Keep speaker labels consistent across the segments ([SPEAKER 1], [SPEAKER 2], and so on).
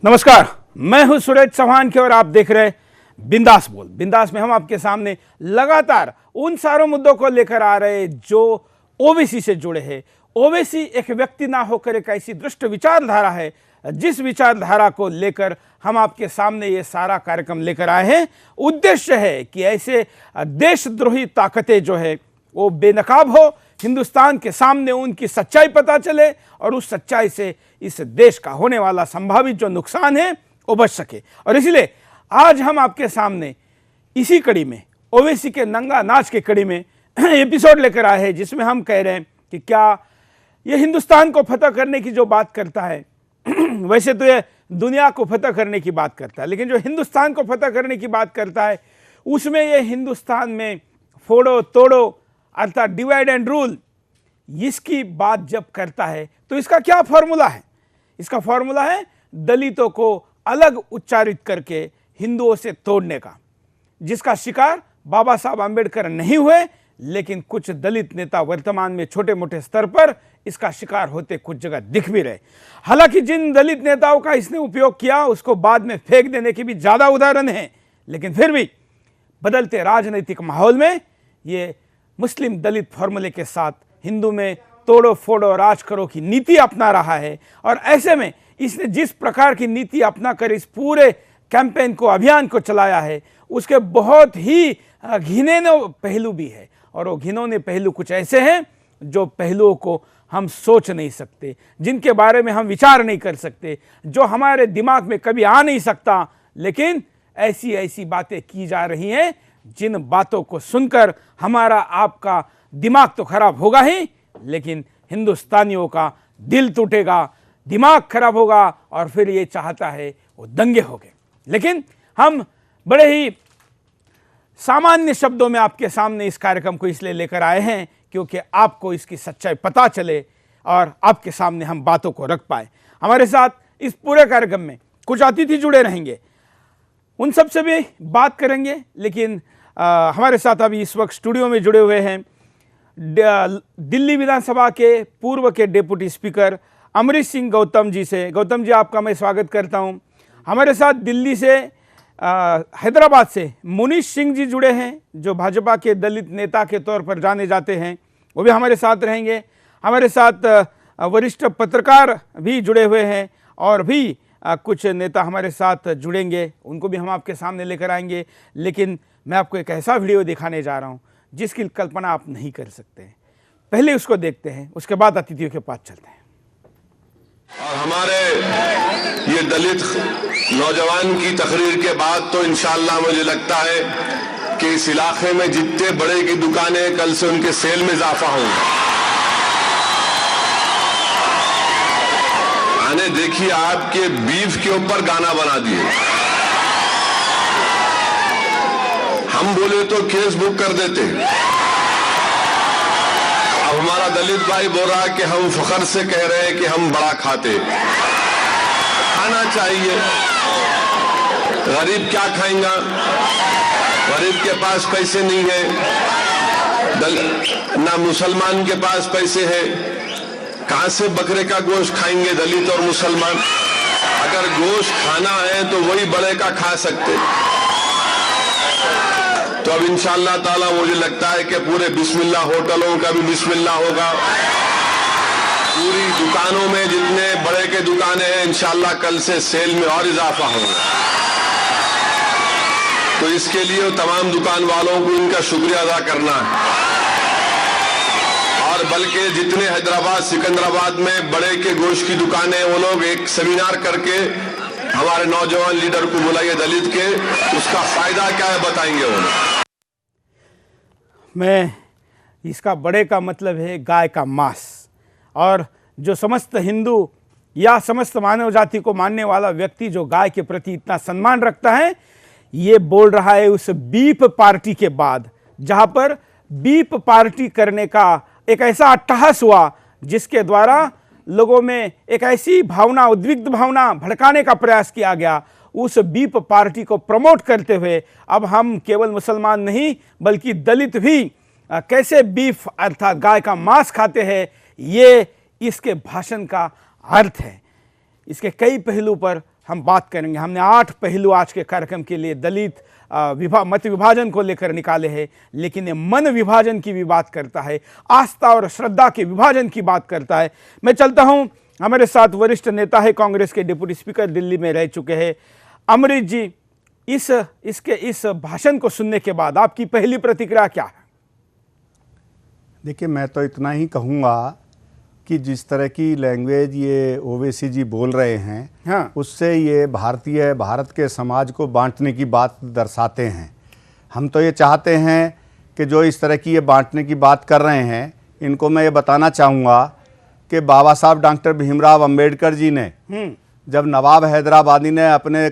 [SPEAKER 1] नमस्कार, मैं हूं सुरेश चौहान के और आप देख रहे हैं बिंदास बोल। बिंदास में हम आपके सामने लगातार उन सारों मुद्दों को लेकर आ रहे हैं जो ओबीसी से जुड़े हैं। ओबीसी एक व्यक्ति ना होकर एक ऐसी दुष्ट विचारधारा है जिस विचारधारा को लेकर हम आपके सामने ये सारा कार्यक्रम लेकर आए हैं। उद्देश्य है कि ऐसे देशद्रोही ताकतें जो है वो बेनकाब हो, हिंदुस्तान के सामने उनकी सच्चाई पता चले और उस सच्चाई से इस देश का होने वाला संभावित जो नुकसान है वो बच सके। और इसलिए आज हम आपके सामने इसी कड़ी में ओवैसी के नंगा नाच के कड़ी में एपिसोड लेकर आए हैं, जिसमें हम कह रहे हैं कि क्या ये हिंदुस्तान को फतह करने की जो बात करता है वैसे तो ये दुनिया को फतह करने की बात करता है, लेकिन जो हिंदुस्तान को फतह करने की बात करता है उसमें ये हिंदुस्तान में फोड़ो तोड़ो अर्थात डिवाइड एंड रूल, इसकी बात जब करता है तो इसका क्या फॉर्मूला है? इसका फॉर्मूला है दलितों को अलग उच्चारित करके हिंदुओं से तोड़ने का, जिसका शिकार बाबा साहब आंबेडकर नहीं हुए, लेकिन कुछ दलित नेता वर्तमान में छोटे मोटे स्तर पर इसका शिकार होते कुछ जगह दिख भी रहे। हालांकि जिन दलित नेताओं का इसने उपयोग किया उसको बाद में फेंक देने के भी ज्यादा उदाहरण हैं, लेकिन फिर भी बदलते राजनीतिक माहौल में ये मुस्लिम दलित फॉर्मूले के साथ हिंदू में तोड़ो फोड़ो राज करो की नीति अपना रहा है। और ऐसे में इसने जिस प्रकार की नीति अपना कर इस पूरे कैंपेन को, अभियान को चलाया है, उसके बहुत ही घिनौने पहलू भी है। और वो घिनौने पहलू कुछ ऐसे हैं जो पहलुओं को हम सोच नहीं सकते, जिनके बारे में हम विचार नहीं कर सकते, जो हमारे दिमाग में कभी आ नहीं सकता। लेकिन ऐसी ऐसी बातें की जा रही हैं जिन बातों को सुनकर हमारा आपका दिमाग तो खराब होगा ही, लेकिन हिंदुस्तानियों का दिल टूटेगा, दिमाग खराब होगा और फिर ये चाहता है वो दंगे हो गए। लेकिन हम बड़े ही सामान्य शब्दों में आपके सामने इस कार्यक्रम को इसलिए लेकर आए हैं क्योंकि आपको इसकी सच्चाई पता चले और आपके सामने हम बातों को रख पाए। हमारे साथ इस पूरे कार्यक्रम में कुछ अतिथि जुड़े रहेंगे, उन सब से भी बात करेंगे। लेकिन हमारे साथ अभी इस वक्त स्टूडियो में जुड़े हुए हैं दिल्ली विधानसभा के पूर्व के डेप्यूटी स्पीकर अमरीश सिंह गौतम जी से। गौतम जी, आपका मैं स्वागत करता हूं। हमारे साथ दिल्ली से हैदराबाद से मुनीश सिंह जी जुड़े हैं, जो भाजपा के दलित नेता के तौर पर जाने जाते हैं, वो भी हमारे साथ रहेंगे। हमारे साथ वरिष्ठ पत्रकार भी जुड़े हुए हैं और भी कुछ नेता हमारे साथ जुड़ेंगे, उनको भी हम आपके सामने लेकर आएंगे। लेकिन मैं आपको एक ऐसा वीडियो दिखाने जा रहा हूं जिसकी कल्पना आप नहीं कर सकते। पहले उसको देखते हैं, उसके बाद अतिथियों के पास चलते हैं।
[SPEAKER 2] और हमारे ये दलित नौजवान की तकरीर के बाद तो इंशाअल्लाह मुझे लगता है कि इस इलाके में जितने बड़े की दुकानें, कल से उनके सेल में इजाफा होगा। आने देखिए, आपके बीफ के ऊपर गाना बना दिए। हम बोले तो केस बुक कर देते। अब हमारा दलित भाई बोल रहा है कि हम फख्र से कह रहे हैं कि हम बड़ा खाते। खाना चाहिए, गरीब क्या खाएगा? गरीब के पास पैसे नहीं है, ना मुसलमान के पास पैसे है। कहां से बकरे का गोश्त खाएंगे दलित और मुसलमान? अगर गोश्त खाना है तो वही बड़े का खा सकते। तो अब इंशाअल्लाह ताला मुझे लगता है कि पूरे बिस्मिल्लाह होटलों का भी बिस्मिल्लाह होगा। पूरी दुकानों में जितने बड़े के दुकानें हैं इंशाअल्लाह कल से सेल में और इजाफा होगा। तो इसके लिए तमाम दुकान वालों को इनका शुक्रिया अदा करना है। और बल्कि जितने हैदराबाद सिकंदराबाद में बड़े के गोश्त की दुकानें, वो लोग एक सेमिनार करके हमारे नौजवान लीडर को बुलाइए दलित के, उसका फायदा क्या है बताएंगे वो।
[SPEAKER 1] मैं इसका बड़े का मतलब है गाय का मांस। और जो समस्त हिंदू या समस्त मानव जाति को मानने वाला व्यक्ति जो गाय के प्रति इतना सम्मान रखता है, ये बोल रहा है उस बीफ पार्टी के बाद, जहां पर बीफ पार्टी करने का एक ऐसा अट्टहास हुआ जिसके द्वारा लोगों में एक ऐसी भावना, उद्विग्न भावना भड़काने का प्रयास किया गया। उस बीफ पार्टी को प्रमोट करते हुए अब हम केवल मुसलमान नहीं बल्कि दलित भी कैसे बीफ अर्थात गाय का मांस खाते हैं, ये इसके भाषण का अर्थ है। इसके कई पहलू पर हम बात करेंगे। हमने 8 पहलू आज के कार्यक्रम के लिए दलित मत विभाजन को लेकर निकाले हैं, लेकिन ये मन विभाजन की भी बात करता है, आस्था और श्रद्धा के विभाजन की बात करता है। मैं चलता हूं, हमारे साथ वरिष्ठ नेता है, कांग्रेस के डिप्टी स्पीकर, दिल्ली में रह चुके हैं, अमरीश जी। इस भाषण को सुनने के बाद आपकी पहली प्रतिक्रिया क्या है?
[SPEAKER 3] देखिए, मैं तो इतना ही कहूँगा कि जिस तरह की लैंग्वेज ये ओवैसी जी बोल रहे हैं,
[SPEAKER 1] हाँ,
[SPEAKER 3] उससे ये भारत के समाज को बांटने की बात दर्शाते हैं। हम तो ये चाहते हैं कि जो इस तरह की ये बांटने की बात कर रहे हैं, इनको मैं ये बताना चाहूँगा कि बाबा साहब डॉक्टर भीमराव अंबेडकर जी ने जब नवाब हैदराबादी ने अपने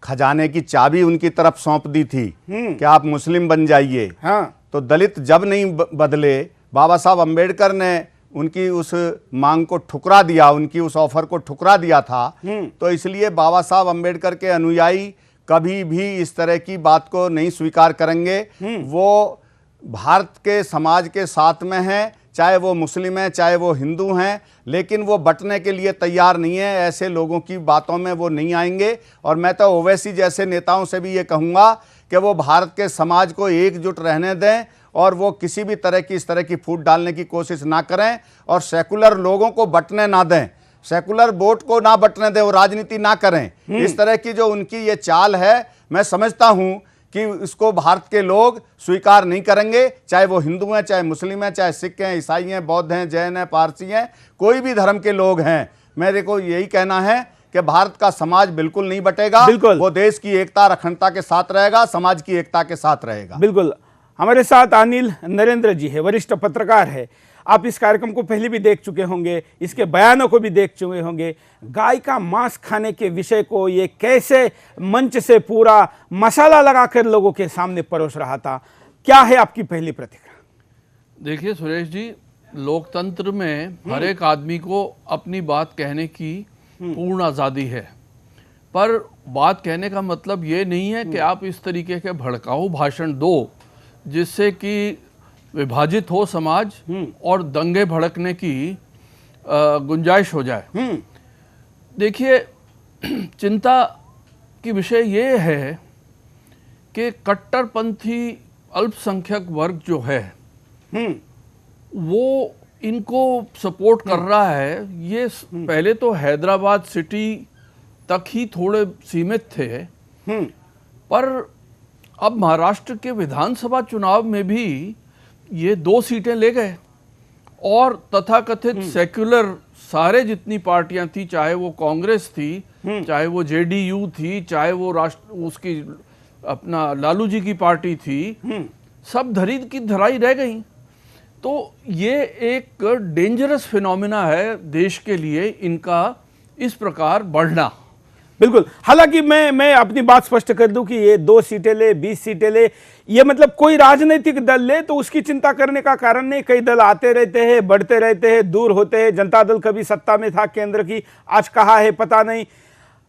[SPEAKER 3] खजाने की चाबी उनकी तरफ सौंप दी थी कि आप मुस्लिम बन जाइए,
[SPEAKER 1] हाँ,
[SPEAKER 3] तो दलित जब नहीं बदले, बाबा साहब अंबेडकर ने उनकी उस मांग को ठुकरा दिया, उनकी उस ऑफर को ठुकरा दिया था। तो इसलिए बाबा साहब अंबेडकर के अनुयायी कभी भी इस तरह की बात को नहीं स्वीकार करेंगे। वो भारत के समाज के साथ में हैं, चाहे वो मुस्लिम हैं, चाहे वो हिंदू हैं, लेकिन वो बंटने के लिए तैयार नहीं है। ऐसे लोगों की बातों में वो नहीं आएंगे। और मैं तो ओवैसी जैसे नेताओं से भी ये कहूँगा कि वो भारत के समाज को एकजुट रहने दें और वो किसी भी तरह की इस तरह की फूट डालने की कोशिश ना करें और सेकुलर लोगों को बंटने ना दें, सेकुलर वोट को ना बंटने दें, वो राजनीति ना करें। इस तरह की जो उनकी ये चाल है, मैं समझता हूं कि इसको भारत के लोग स्वीकार नहीं करेंगे, चाहे वो हिंदू हैं, चाहे मुस्लिम हैं, चाहे सिख हैं, ईसाई हैं, बौद्ध हैं, जैन हैं, पारसी हैं, कोई भी धर्म के लोग हैं। मेरे को यही कहना है कि भारत का समाज बिल्कुल नहीं बटेगा, वो देश की एकता अखंडता के साथ रहेगा, समाज की एकता के साथ रहेगा।
[SPEAKER 1] बिल्कुल। हमारे साथ अनिल नरेंद्र जी है, वरिष्ठ पत्रकार है। आप इस कार्यक्रम को पहले भी देख चुके होंगे, इसके बयानों को भी देख चुके होंगे। गाय का मांस खाने के विषय को ये कैसे मंच से पूरा मसाला लगाकर लोगों के सामने परोस रहा था, क्या है आपकी पहली प्रतिक्रिया?
[SPEAKER 4] देखिए सुरेश जी, लोकतंत्र में हर एक आदमी को अपनी बात कहने की पूर्ण आज़ादी है, पर बात कहने का मतलब ये नहीं है कि आप इस तरीके के भड़काऊ भाषण दो जिससे कि विभाजित हो समाज और दंगे भड़कने की गुंजाइश हो जाए। देखिए, चिंता की विषय ये है कि कट्टरपंथी अल्पसंख्यक वर्ग जो है वो इनको सपोर्ट कर रहा है। ये पहले तो हैदराबाद सिटी तक ही थोड़े सीमित थे, पर अब महाराष्ट्र के विधानसभा चुनाव में भी ये 2 सीटें ले गए और तथाकथित सेक्युलर सारे जितनी पार्टियां थी, चाहे वो कांग्रेस थी, चाहे वो जेडीयू थी, चाहे वो उसकी अपना लालू जी की पार्टी थी, सब धरी की धराई रह गई। तो ये एक डेंजरस फिनोमिना है देश के लिए, इनका इस प्रकार बढ़ना।
[SPEAKER 1] बिल्कुल। हालांकि मैं अपनी बात स्पष्ट कर दूं कि ये 2 सीटें ले, 20 सीटें ले, ये मतलब कोई राजनीतिक दल ले तो उसकी चिंता करने का कारण नहीं। कई दल आते रहते हैं, बढ़ते रहते हैं, दूर होते हैं। जनता दल कभी सत्ता में था केंद्र की, आज कहाँ है पता नहीं।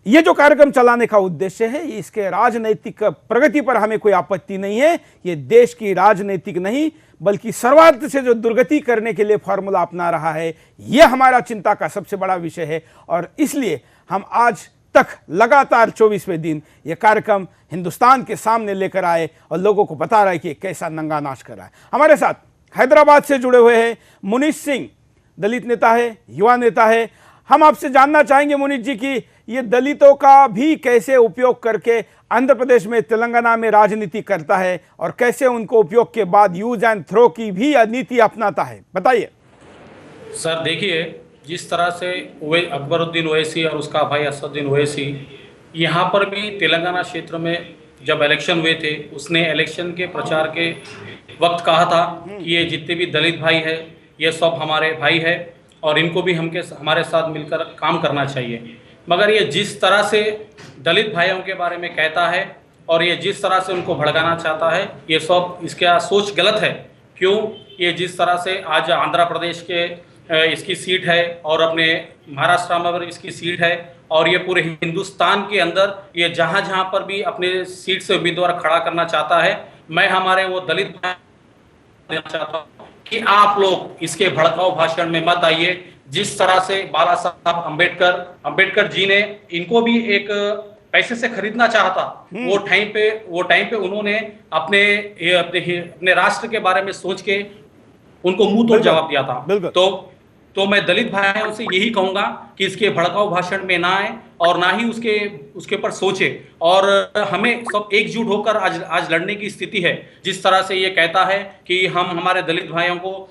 [SPEAKER 1] ये जो कार्यक्रम चलाने का उद्देश्य है, इसके राजनीतिक प्रगति पर हमें कोई आपत्ति नहीं है। ये देश की राजनीतिक नहीं बल्कि सर्वार्थ से जो दुर्गति करने के लिए फॉर्मूला अपना रहा है, यह हमारा चिंता का सबसे बड़ा विषय है। और इसलिए हम आज तक लगातार 24वें दिन यह कार्यक्रम हिंदुस्तान के सामने लेकर आए और लोगों को बता रहा है कि कैसा नंगा नाच कर रहा है। हमारे साथ हैदराबाद से जुड़े हुए हैं मुनीष सिंह, दलित नेता है, युवा नेता है। हम आपसे जानना चाहेंगे मुनीष जी कि ये दलितों का भी कैसे उपयोग करके आंध्र प्रदेश में, तेलंगाना में राजनीति करता है और कैसे उनको उपयोग के बाद यूज एंड थ्रो की भी नीति अपनाता है, बताइए।
[SPEAKER 5] सर देखिए, जिस तरह से अकबरुद्दीन ओवैसी और उसका भाई असदुद्दीन ओवैसी यहाँ पर भी तेलंगाना क्षेत्र में जब इलेक्शन हुए थे, उसने इलेक्शन के प्रचार के वक्त कहा था कि ये जितने भी दलित भाई है ये सब हमारे भाई है और इनको भी हमारे साथ मिलकर काम करना चाहिए। मगर ये जिस तरह से दलित भाइयों के बारे में कहता है और ये जिस तरह से उनको भड़काना चाहता है, ये सब इसका सोच गलत है। क्यों? ये जिस तरह से आज आंध्र प्रदेश के इसकी सीट है और अपने महाराष्ट्र में इसकी सीट है और ये पूरे हिंदुस्तान के अंदर ये जहाँ जहाँ पर भी अपने सीट से उम्मीदवार खड़ा करना चाहता है, मैं हमारे वो दलित देना चाहता हूँ कि आप लोग इसके भड़काऊ भाषण में मत आइए। जिस तरह से बाला साहब अंबेडकर जी ने इनको भी एक पैसे से खरीदना चाहा था, वो टाइम पे उन्होंने अपने राष्ट्र के बारे में सोच के उनको मुंह तोड़ जवाब दिया था। तो मैं दलित भाइयों से यही कहूंगा कि इसके भड़काऊ भाषण में ना आए और ना ही उसके ऊपर सोचे, और हमें सब एकजुट होकर आज लड़ने की स्थिति है। जिस तरह से ये कहता है कि हम हमारे दलित भाइयों को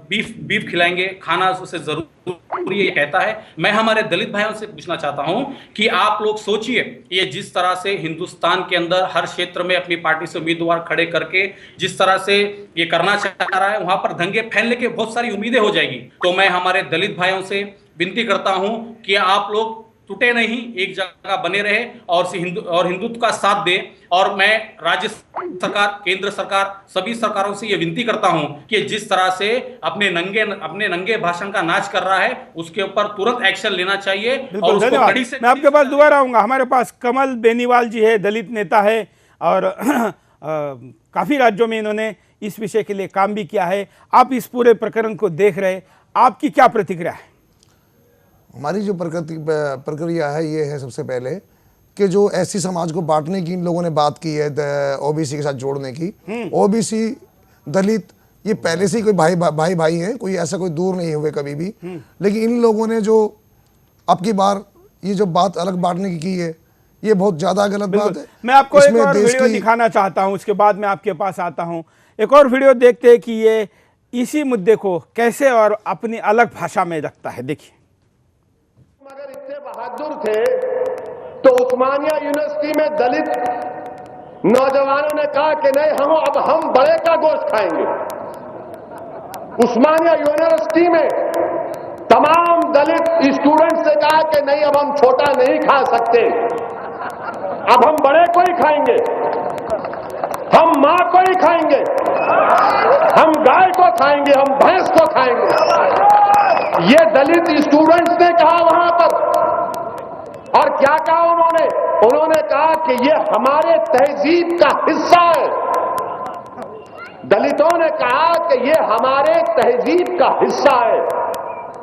[SPEAKER 5] बीफ खिलाएंगे, खाना उससे जरूरी ये कहता है, मैं हमारे दलित भाइयों से पूछना चाहता हूं कि आप लोग सोचिए, ये जिस तरह से हिंदुस्तान के अंदर हर क्षेत्र में अपनी पार्टी से उम्मीदवार खड़े करके जिस तरह से ये करना चाह रहा है, वहां पर दंगे फैलने के बहुत सारी उम्मीदें हो जाएगी। तो मैं हमारे दलित भाइयों से विनती करता हूं कि आप लोग टूटे नहीं, एक जगह बने रहे और हिंदुत्व का साथ दे। और मैं राज्य सरकार, केंद्र सरकार, सभी सरकारों से यह विनती करता हूं कि जिस तरह से अपने नंगे भाषण का नाच कर रहा है, उसके ऊपर तुरंत एक्शन लेना चाहिए। और उसको कड़ी से,
[SPEAKER 1] मैं आपके पास दोबारा आऊंगा। हमारे पास कमल बेनीवाल जी है, दलित नेता है और काफी राज्यों में इन्होंने इस विषय के लिए काम भी किया है। आप इस पूरे प्रकरण को देख रहे, आपकी क्या प्रतिक्रिया है?
[SPEAKER 6] हमारी जो प्रक्रिया है ये है सबसे पहले कि जो एससी समाज को बांटने की इन लोगों ने बात की है, ओबीसी के साथ जोड़ने की, ओबीसी दलित ये पहले से ही कोई भाई हैं, कोई ऐसा कोई दूर नहीं हुए कभी भी। लेकिन इन लोगों ने जो अब की बार ये जो बात अलग बांटने की है, ये बहुत ज्यादा गलत बात है।
[SPEAKER 1] मैं आपको एक और वीडियो दिखाना चाहता हूं, उसके बाद मैं आपके पास आता हूं। एक और वीडियो देखते हैं कि ये इसी मुद्दे को कैसे और अपनी अलग भाषा में रखता है। देखिए,
[SPEAKER 7] अगर इतने बहादुर थे तो उस्मानिया यूनिवर्सिटी में दलित नौजवानों ने कहा कि नहीं, अब हम बड़े का गोश्त खाएंगे। उस्मानिया यूनिवर्सिटी में तमाम दलित स्टूडेंट्स ने कहा कि नहीं, अब हम छोटा नहीं खा सकते, अब हम बड़े को ही खाएंगे, हम मां को ही खाएंगे, हम गाय को खाएंगे, हम भैंस को खाएंगे। ये दलित स्टूडेंट्स ने कहा वहां पर। और क्या कहा उन्होंने कहा कि ये हमारे तहजीब का हिस्सा है। दलितों ने कहा कि ये हमारे तहजीब का हिस्सा है,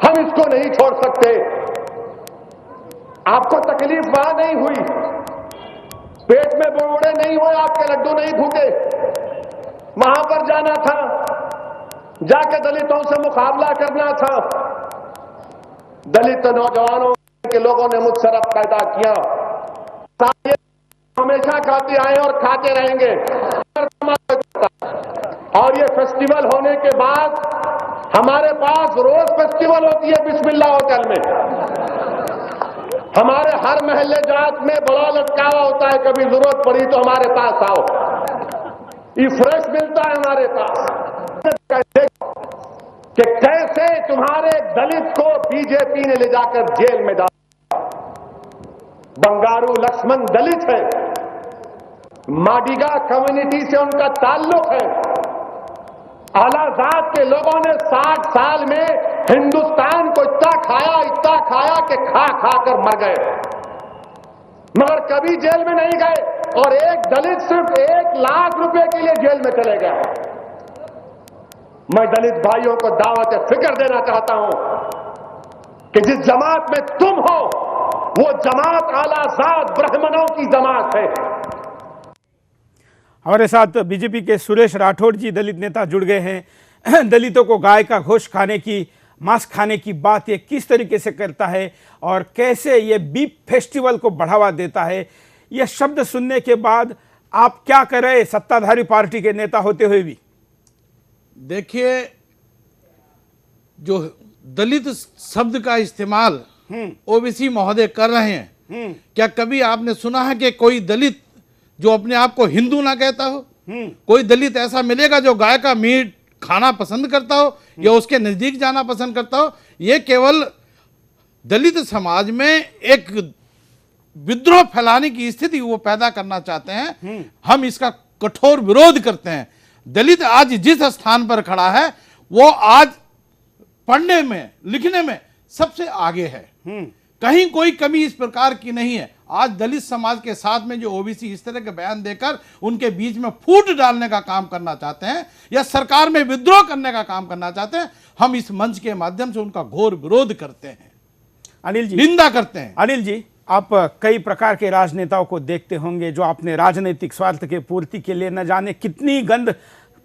[SPEAKER 7] हम इसको नहीं छोड़ सकते। आपको तकलीफ वहां नहीं हुई, पेट में बुड़बुड़े नहीं हुए, आपके लड्डू नहीं फूटे। वहां पर जाना था, जाके दलितों से मुकाबला करना था। दलित नौजवानों के लोगों ने मुझसे रब पैदा किया, हमेशा खाते आए और खाते रहेंगे। और ये फेस्टिवल होने के बाद हमारे पास रोज फेस्टिवल होती है बिस्मिल्लाह होटल में। हमारे हर महल्ले जात में बड़ा लटकावा होता है, कभी जरूरत पड़ी तो हमारे पास आओ, ये फ्रेश मिलता है हमारे पास। कि कैसे तुम्हारे दलित को बीजेपी ने ले जाकर जेल में डाला। बंगारू लक्ष्मण दलित है, माडिगा कम्युनिटी से उनका ताल्लुक है। आलाजाद के लोगों ने 60 साल में हिंदुस्तान को इतना खाया कि खा कर मर गए, मगर कभी जेल में नहीं गए। और एक दलित सिर्फ 1 लाख रुपए के लिए जेल में चले गए। मैं दलित भाइयों को दावत फिक्र देना चाहता हूं कि जिस जमात में तुम हो, वो जमात आलाजाद ब्राह्मणों की जमात है।
[SPEAKER 1] हमारे साथ बीजेपी के सुरेश राठौड़ जी, दलित नेता, जुड़ गए हैं। दलितों को गाय का गोश्त खाने की, मांस खाने की बात ये किस तरीके से करता है और कैसे ये बीफ फेस्टिवल को बढ़ावा देता है, ये शब्द सुनने के बाद आप क्या करें सत्ताधारी पार्टी के नेता होते हुए भी?
[SPEAKER 8] देखिए, जो दलित शब्द का इस्तेमाल ओबीसी महोदय कर रहे हैं, क्या कभी आपने सुना है कि कोई दलित जो अपने आप को हिंदू ना कहता हो? कोई दलित ऐसा मिलेगा जो गाय का मीट खाना पसंद करता हो या उसके नजदीक जाना पसंद करता हो? ये केवल दलित समाज में एक विद्रोह फैलाने की स्थिति वो पैदा करना चाहते हैं। हम इसका कठोर विरोध करते हैं। दलित आज जिस स्थान पर खड़ा है, वो आज पढ़ने में, लिखने में सबसे आगे है। कहीं कोई कमी इस प्रकार की नहीं है। आज दलित समाज के साथ में जो ओबीसी इस तरह के बयान देकर उनके बीच में फूट डालने का काम करना चाहते हैं या सरकार में विद्रोह करने का काम करना चाहते हैं, हम इस मंच के माध्यम से उनका घोर विरोध करते हैं,
[SPEAKER 1] अनिल जी,
[SPEAKER 8] निंदा करते हैं।
[SPEAKER 1] अनिल जी, आप कई प्रकार के राजनेताओं को देखते होंगे जो अपने राजनीतिक स्वार्थ के पूर्ति के लिए न जाने कितनी गंद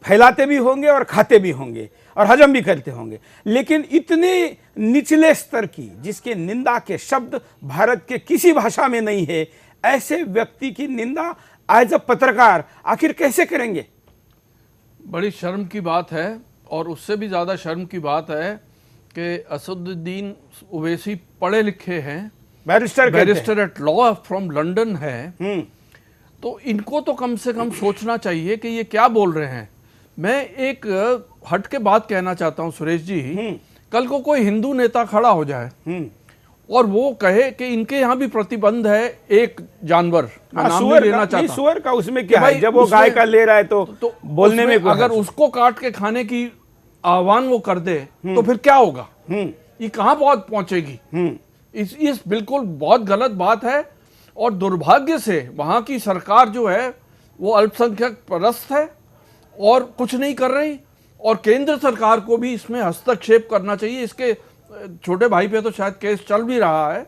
[SPEAKER 1] फैलाते भी होंगे और खाते भी होंगे और हजम भी करते होंगे, लेकिन इतने निचले स्तर की जिसके निंदा के शब्द भारत के किसी भाषा में नहीं है, ऐसे व्यक्ति की निंदा एज अ पत्रकार आखिर कैसे करेंगे?
[SPEAKER 4] बड़ी शर्म की बात है। और उससे भी ज़्यादा शर्म की बात है कि असदुद्दीन ओवैसी पढ़े लिखे हैं, barrister at law from London है, तो इनको तो कम से कम सोचना चाहिए कि ये क्या बोल रहे हैं। मैं एक हट के बात कहना चाहता हूं सुरेश जी, कल को कोई हिंदू नेता खड़ा हो जाए और वो कहे कि इनके यहाँ भी प्रतिबंध है एक जानवर, मैं नाम नहीं लेना चाहता,
[SPEAKER 1] सुअर का उसमें क्या है? जब वो गाय का ले रहा है तो बोलने में
[SPEAKER 4] अगर उसको काट के खाने की आह्वान वो कर दे तो फिर क्या होगा? ये कहाँ बहुत पहुंचेगी? इस बिल्कुल बहुत गलत बात है। और दुर्भाग्य से वहां की सरकार जो है वो अल्पसंख्यक परस्त है और कुछ नहीं कर रही, और केंद्र सरकार को भी इसमें हस्तक्षेप करना चाहिए। इसके छोटे भाई पे तो शायद केस चल भी रहा है,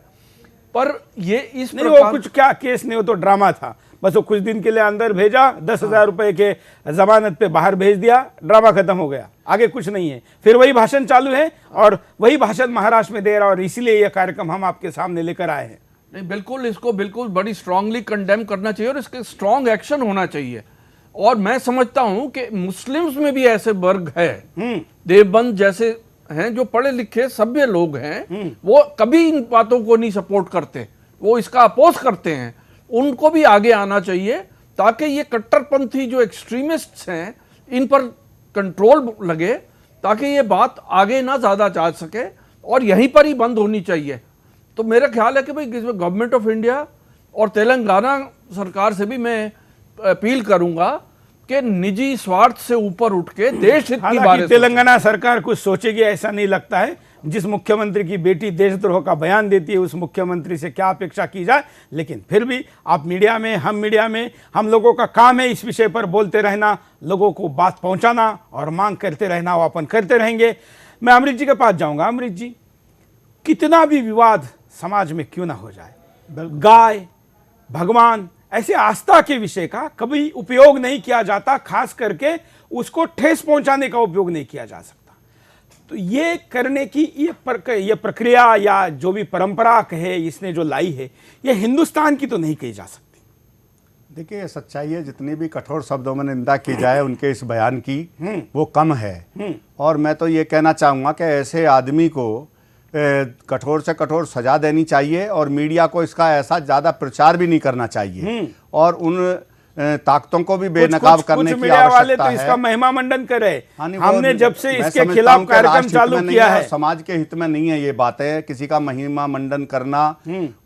[SPEAKER 4] पर ये इस
[SPEAKER 1] नहीं, वो कुछ क्या केस नहीं, वो तो ड्रामा था, बस वो कुछ दिन के लिए अंदर भेजा, 10,000 रुपए के जमानत पे बाहर भेज दिया, ड्रामा खत्म हो गया, आगे कुछ नहीं है। फिर वही भाषण चालू है और वही भाषण महाराष्ट्र में दे रहा, और इसीलिए यह कार्यक्रम हम आपके सामने लेकर आए हैं।
[SPEAKER 4] नहीं, बिल्कुल इसको बिल्कुल बड़ी स्ट्रांगली कंडेम करना चाहिए और इसके स्ट्रांग एक्शन होना चाहिए। और मैं समझता हूं कि मुस्लिम्स में भी ऐसे वर्ग है, देवबंद जैसे हैं जो पढ़े लिखे सभ्य लोग हैं, वो कभी इन बातों को नहीं सपोर्ट करते, वो इसका अपोज करते हैं। उनको भी आगे आना चाहिए ताकि ये कट्टरपंथी जो एक्सट्रीमिस्ट्स हैं इन पर कंट्रोल लगे, ताकि ये बात आगे ना ज़्यादा जा सके और यहीं पर ही बंद होनी चाहिए। तो मेरा ख्याल है कि भाई गवर्नमेंट ऑफ इंडिया और तेलंगाना सरकार से भी मैं अपील करूंगा कि निजी स्वार्थ से ऊपर उठ के देश हित की बात।
[SPEAKER 1] तेलंगाना सरकार कुछ सोचेगी ऐसा नहीं लगता है। जिस मुख्यमंत्री की बेटी देशद्रोह का बयान देती है उस मुख्यमंत्री से क्या अपेक्षा की जाए, लेकिन फिर भी आप मीडिया में, हम लोगों का काम है इस विषय पर बोलते रहना, लोगों को बात पहुंचाना और मांग करते रहना, वो अपन करते रहेंगे। मैं अमृत जी के पास जाऊंगा। अमृत जी, कितना भी विवाद समाज में क्यों ना हो जाए, गाय, भगवान ऐसे आस्था के विषय का कभी उपयोग नहीं किया जाता, खास करके उसको ठेस पहुंचाने का उपयोग नहीं किया जा सकता। तो ये करने की ये प्रक्रिया या जो भी परंपरा कहे इसने जो लाई है, ये हिंदुस्तान की तो नहीं कही जा सकती।
[SPEAKER 3] देखिए, सच्चाई है, जितनी भी कठोर शब्दों में निंदा की जाए उनके इस बयान की वो कम है। और मैं तो ये कहना चाहूँगा कि ऐसे आदमी को कठोर से कठोर सजा देनी चाहिए और मीडिया को इसका ऐसा ज़्यादा प्रचार भी नहीं करना चाहिए और उन ताकतों को भी बेनकाब करने की आवश्यकता है।
[SPEAKER 1] तो इसका महिमा मंडन करे। हमने जब से इसके खिलाफ कार्यक्रम चालू किया है,
[SPEAKER 3] समाज के हित में नहीं है ये बातें, किसी का महिमा मंडन करना,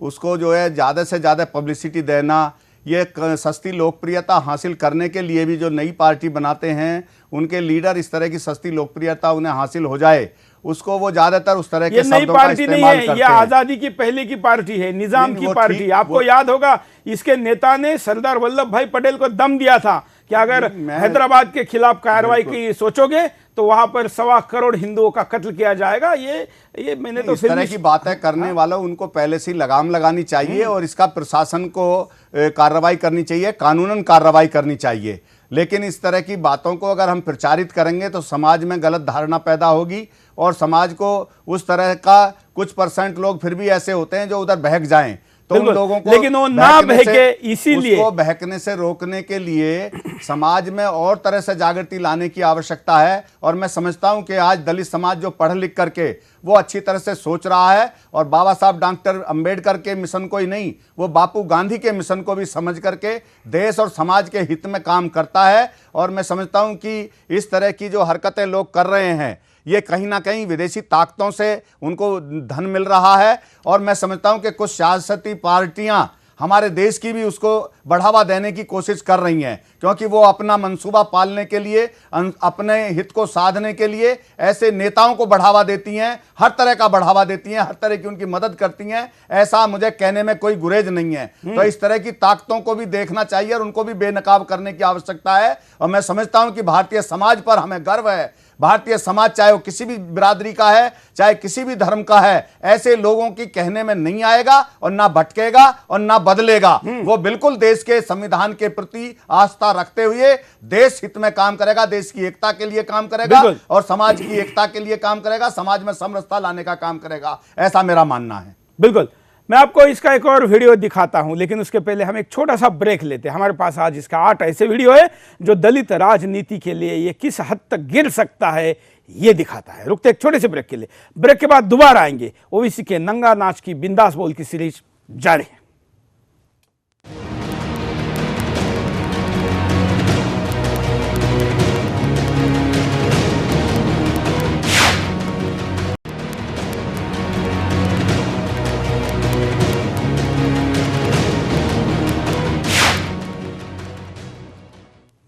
[SPEAKER 3] उसको जो है ज़्यादा से ज़्यादा पब्लिसिटी देना, ये सस्ती लोकप्रियता हासिल करने के लिए भी जो नई पार्टी बनाते हैं उनके लीडर इस तरह की सस्ती लोकप्रियता उन्हें हासिल हो जाए, उसको वो ज्यादातर उस तरह के शब्दों का इस्तेमाल करते हैं। ये
[SPEAKER 1] आजादी की पहले की पार्टी है, निजाम की पार्टी। आपको याद होगा इसके नेता ने सरदार वल्लभ भाई पटेल को दम दिया था कि अगर हैदराबाद के खिलाफ कार्रवाई की सोचोगे तो वहां पर 1.25 करोड़ हिंदुओं का कत्ल किया जाएगा। ये मैंने तो
[SPEAKER 3] इस तरह की बातें करने वालों उनको पहले से लगाम लगानी चाहिए और इसका प्रशासन को कार्रवाई करनी चाहिए, कानूनन कार्रवाई करनी चाहिए। लेकिन इस तरह की बातों को अगर हम प्रचारित करेंगे तो समाज में गलत धारणा पैदा होगी और समाज को उस तरह का कुछ % लोग फिर भी ऐसे होते हैं जो उधर बहक जाएं, तो उन लोगों को
[SPEAKER 1] लेकिन वो ना बहके, इसीलिए
[SPEAKER 3] उसको बहकने से रोकने के लिए समाज में और तरह से जागृति लाने की आवश्यकता है। और मैं समझता हूं कि आज दलित समाज जो पढ़ लिख करके वो अच्छी तरह से सोच रहा है और बाबा साहब डॉक्टर अंबेडकर के मिशन को ही नहीं, वो बापू गांधी के मिशन को भी समझ करके देश और समाज के हित में काम करता है। और मैं समझता हूं कि इस तरह की जो हरकतें लोग कर रहे हैं ये कहीं ना कहीं विदेशी ताकतों से उनको धन मिल रहा है। और मैं समझता हूं कि कुछ सियासती पार्टियां हमारे देश की भी उसको बढ़ावा देने की कोशिश कर रही हैं, क्योंकि वो अपना मंसूबा पालने के लिए, अपने हित को साधने के लिए ऐसे नेताओं को बढ़ावा देती हैं, हर तरह का बढ़ावा देती हैं, हर तरह की उनकी मदद करती हैं। ऐसा मुझे कहने में कोई गुरेज नहीं है। तो इस तरह की ताकतों को भी देखना चाहिए और उनको भी बेनकाब करने की आवश्यकता है। और मैं समझता हूं कि भारतीय समाज पर हमें गर्व है। भारतीय समाज चाहे वो किसी भी बिरादरी का है, चाहे किसी भी धर्म का है, ऐसे लोगों की कहने में नहीं आएगा और ना भटकेगा और ना बदलेगा। वो बिल्कुल देश के संविधान के प्रति आस्था रखते हुए देश हित में काम करेगा, देश की एकता के लिए काम करेगा और समाज की एकता के लिए काम करेगा, समाज में समरसता लाने का काम करेगा। ऐसा मेरा मानना है।
[SPEAKER 1] बिल्कुल, मैं आपको इसका एक और वीडियो दिखाता हूं, लेकिन उसके पहले हम एक छोटा सा ब्रेक लेते हैं। हमारे पास आज इसका 8 ऐसे वीडियो है जो दलित राजनीति के लिए ये किस हद तक गिर सकता है ये दिखाता है। रुकते एक छोटे से ब्रेक के लिए, ब्रेक के बाद दोबारा आएंगे। ओवीसी के नंगा नाच की बिंदास बोल की सीरीज जारी है।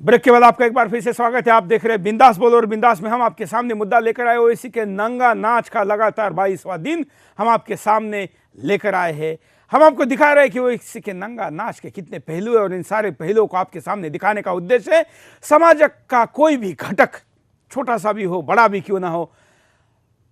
[SPEAKER 1] ब्रेक के बाद आपका एक बार फिर से स्वागत है। आप देख रहे हैं बिंदास बोल, और बिंदास में हम आपके सामने मुद्दा लेकर आए ओवैसी के नंगा नाच का लगातार 22वां दिन हम आपके सामने लेकर आए हैं। हम आपको दिखा रहे हैं कि ओवैसी के नंगा नाच के कितने पहलू है, और इन सारे पहलुओं को आपके सामने दिखाने का उद्देश्य है समाज का कोई भी घटक, छोटा सा भी हो, बड़ा भी क्यों ना हो,